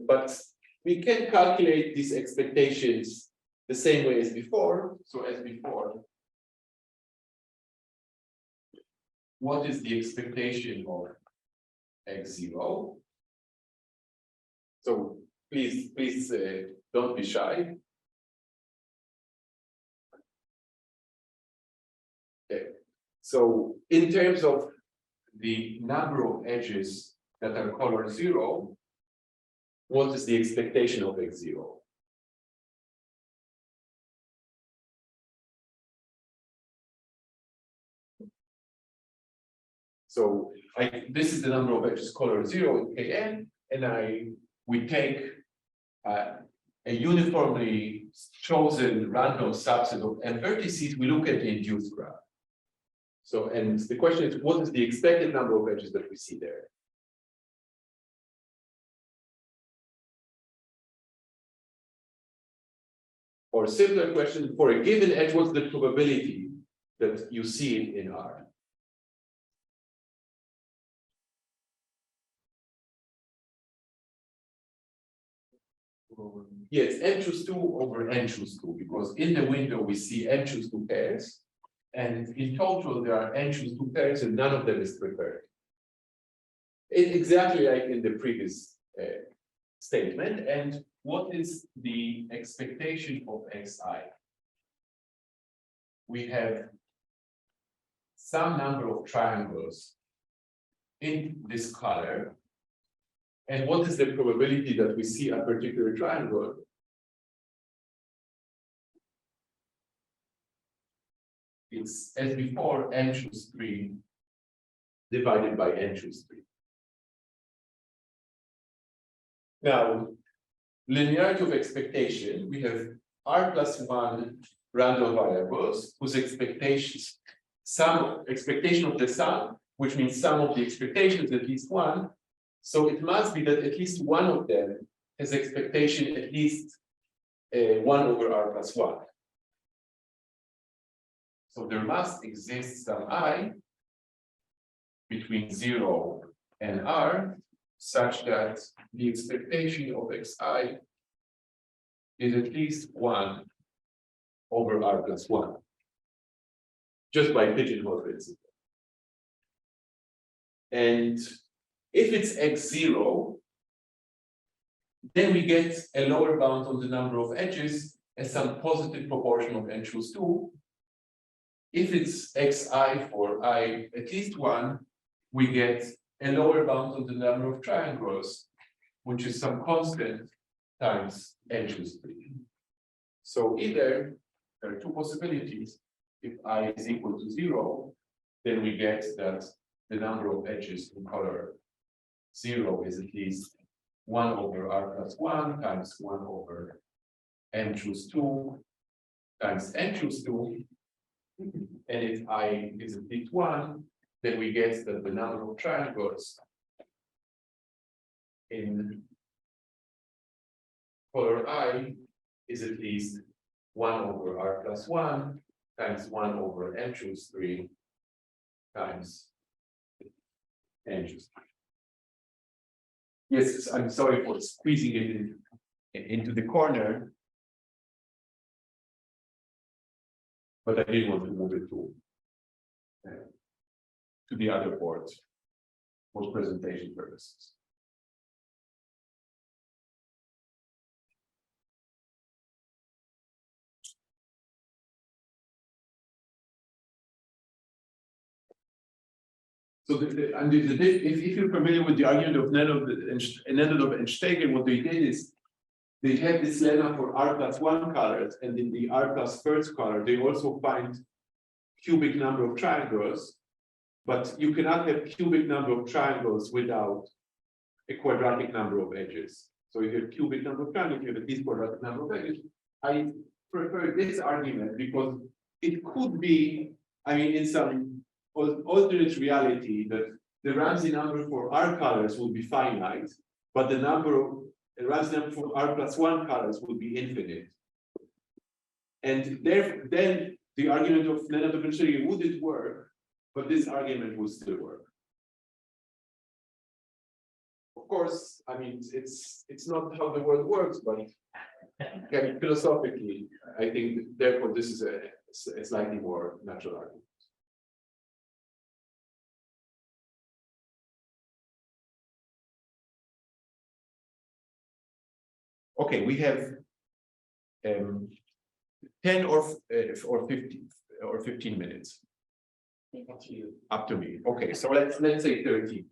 But we can calculate these expectations the same way as before. So as before, what is the expectation of x0? So please don't be shy. So in terms of the number of edges that are colored 0, what is the expectation of x0? So this is the number of edges colored 0 in Kn, and we take a uniformly chosen random subset of n vertices, we look at the induced graph. So, and the question is, what is the expected number of edges that we see there? Or a similar question, for a given edge, what's the probability that you see it in R? Yes, n choose 2 over n choose 2, because in the window we see n choose 2 pairs, and in total there are n choose 2 pairs, and none of them is preferred. It's exactly like in the previous statement. And what is the expectation of xi? We have some number of triangles in this color. And what is the probability that we see a particular triangle? It's, as before, n choose 3 divided by n choose 3. Now, linearity of expectation, we have r plus 1 random variables whose expectations, some expectation of the sum, which means sum of the expectations at least one. So it must be that at least one of them has expectation at least 1 over r plus 1. So there must exist some I between 0 and r such that the expectation of xi is at least 1 over r plus 1. Just by pigeonhole principle. And if it's x0, then we get a lower bound on the number of edges as some positive proportion of n choose 2. If it's xi for I at least 1, we get a lower bound on the number of triangles, which is some constant times n choose 3. So either there are two possibilities. If I is equal to 0, then we get that the number of edges in color 0 is at least 1 over r plus 1 times 1 over n choose 2 times n choose 2. And if I is at least 1, then we get that the number of triangles in color I is at least 1 over r plus 1 times 1 over n choose 3 times n choose 3. Yes, I'm sorry for squeezing it into the corner, but I didn't want to move it to the other board for presentation purposes. So if you're familiar with the argument of Nenov and Steger, what they did is they had this lemma for r plus 1 colors, and in the r plus first color, they also find cubic number of triangles, but you cannot have cubic number of triangles without a quadratic number of edges. So if you have cubic number of triangles, you have at least quadratic number of edges. I prefer this argument because it could be, I mean, in some alternate reality, that the Ramsey number for r colors will be finite, but the Ramsey number for r plus 1 colors will be infinite. And then the argument of Nenov and Steger wouldn't work, but this argument would still work. Of course, I mean, it's not how the world works, but philosophically, I think therefore this is a slightly more natural argument. Okay, we have 10 or 15 minutes. Up to me. Okay, so let's say 13.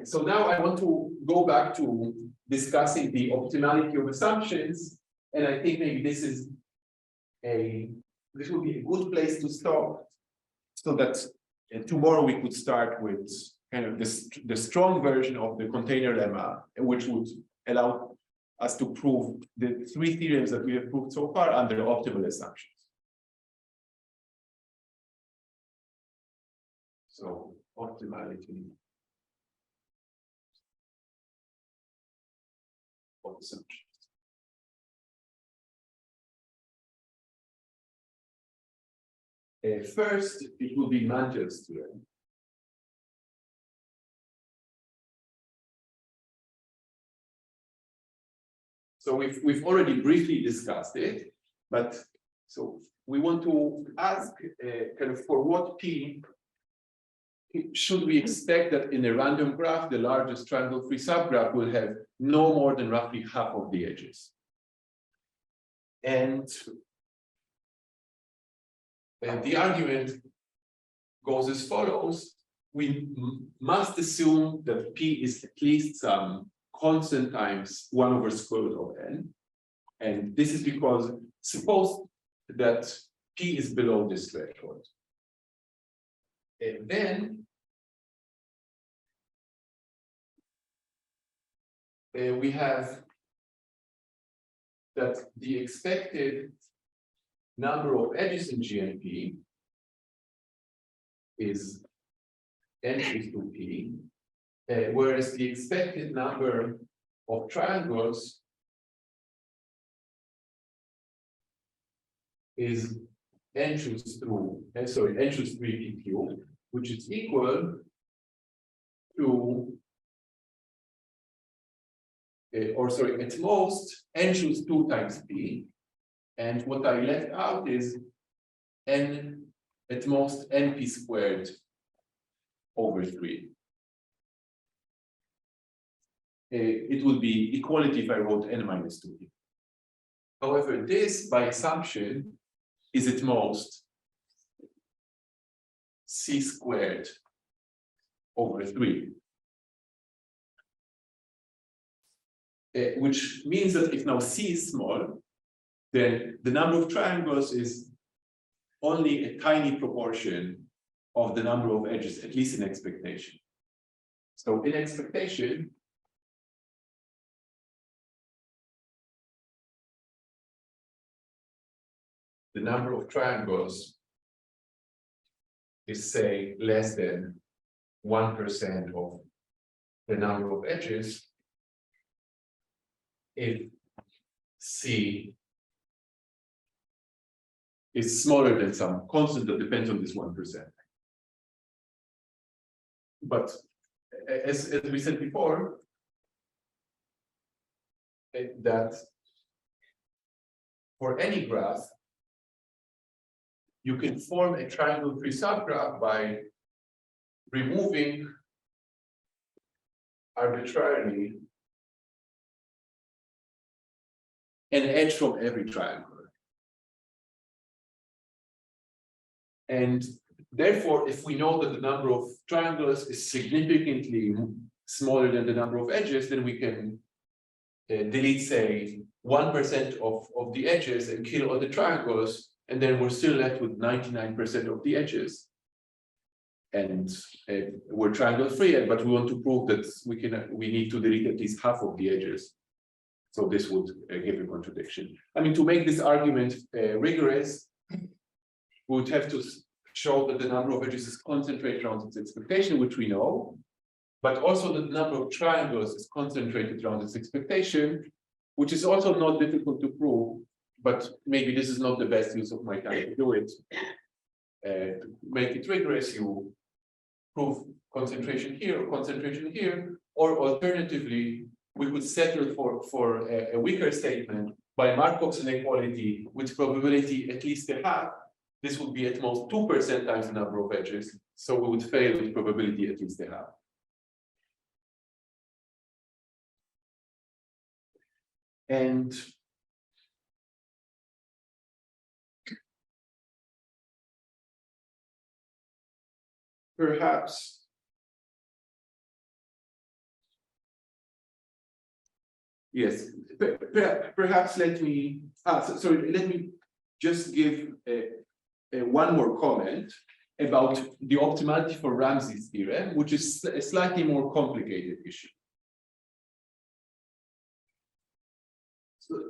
So now I want to go back to discussing the optimality of assumptions, and I think maybe this will be a good place to stop, so that tomorrow we could start with kind of the strong version of the container lemma, which would allow us to prove the three theorems that we have proved so far under optimal assumptions. So optimality of assumptions. First, it will be Mandel's theorem. So we've already briefly discussed it, but so we want to ask kind of for what P should we expect that in a random graph, the largest triangle-free subgraph will have no more than roughly half of the edges. And the argument goes as follows. We must assume that P is at least some constant times 1 over square root of n. And this is because suppose that P is below this threshold. And then we have that the expected number of edges in GNP is n equals to P, whereas the expected number of triangles is n choose 3 PQ, which is equal to at most n choose 2 times P, and what I left out is n at most np squared over 3. It would be equality if I wrote n minus 2. However, this by assumption is at most c squared over 3. Which means that if now c is small, then the number of triangles is only a tiny proportion of the number of edges, at least in expectation. So in expectation, the number of triangles is, say, less than 1% of the number of edges if C is smaller than some constant that depends on this 1%. But as we said before, that for any graph, you can form a triangle-free subgraph by removing arbitrarily an edge from every triangle. And therefore, if we know that the number of triangles is significantly smaller than the number of edges, then we can delete, say, 1% of the edges and kill all the triangles, and then we're still left with 99% of the edges. And we're triangle free, but we want to prove that we need to delete at least half of the edges. So this would give a contradiction. I mean, to make this argument rigorous, we would have to show that the number of edges is concentrated around its expectation, which we know, but also that the number of triangles is concentrated around its expectation, which is also not difficult to prove, but maybe this is not the best use of my time to do it. To make it rigorous, you prove concentration here or concentration here, or alternatively, we could settle for a weaker statement by Markov's inequality with probability at least a half. This would be at most 2% times the number of edges, so we would fail with probability at least a half. And perhaps yes, perhaps let me let me just give one more comment, about the optimality for Ramsey's theorem, which is a slightly more complicated issue.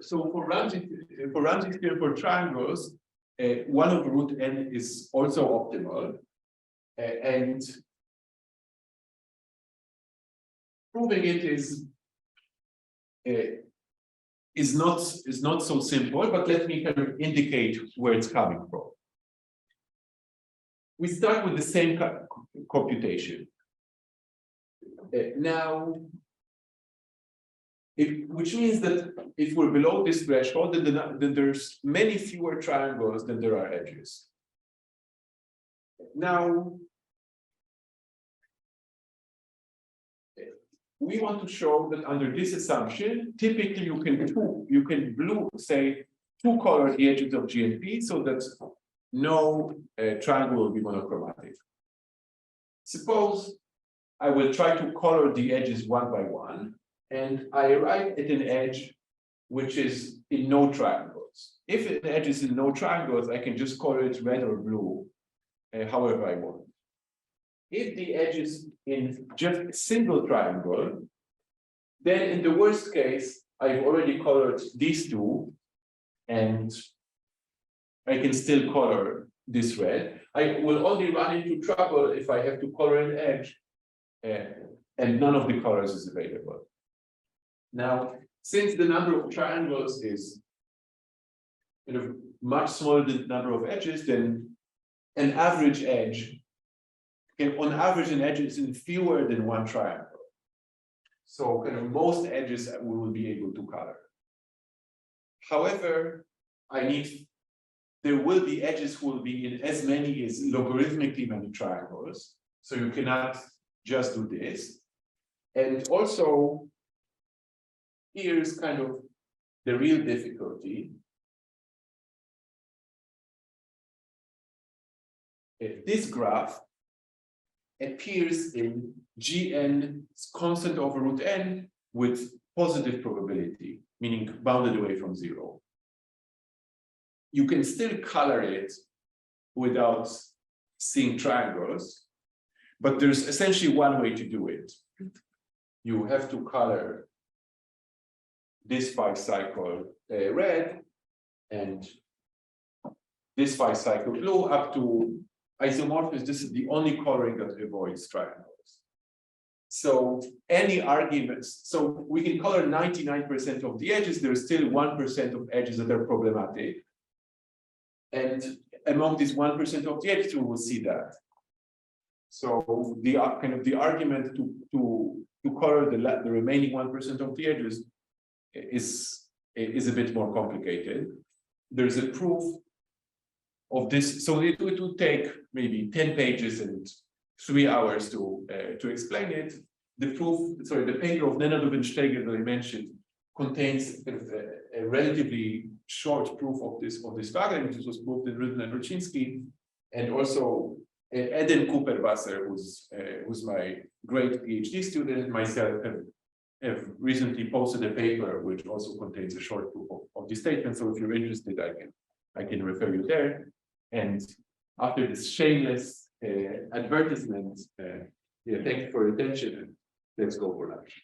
So for Ramsey's theorem for triangles, 1 over root n is also optimal, and proving it is not so simple. But let me kind of indicate where it's coming from. We start with the same computation. Now, which means that if we're below this threshold, then there's many fewer triangles than there are edges. Now, we want to show that under this assumption, typically you can say two color the edges of G and P so that no triangle will be monochromatic. Suppose I will try to color the edges one by one, and I arrive at an edge which is in no triangles. If an edge is in no triangles, I can just color it red or blue, however I want. If the edge is in just a single triangle, then in the worst case, I've already colored these two, and I can still color this red. I will only run into trouble if I have to color an edge, and none of the colors is available. Now, since the number of triangles is kind of much smaller than the number of edges, then an average edge, on average, an edge is in fewer than one triangle. So kind of most edges we will be able to color. However, there will be edges who will be in as many as logarithmically many triangles. So you cannot just do this. And also, here's kind of the real difficulty. This graph appears in Gn constant over root n with positive probability, meaning bounded away from 0. You can still color it without seeing triangles, but there's essentially one way to do it. You have to color this 5 cycle red and this 5 cycle blue up to isomorphism. This is the only coloring that avoids triangles. So any arguments, so we can color 99% of the edges, there's still 1% of edges that are problematic. And among these 1% of the edges, we will see that. So the kind of the argument to color the remaining 1% of the edges is a bit more complicated. There's a proof of this, so it would take maybe 10 pages and 3 hours to explain it. The paper of Nenadov and Steger that I mentioned contains a relatively short proof of this diagram, which was proved in Rudin and Ruczynski, and also Eden Cooper-Wasser, who's my great PhD student, and myself have recently posted a paper which also contains a short proof of this statement. So if you're interested, I can refer you there. And after this shameless advertisement, thank you for your attention, and let's go for lunch.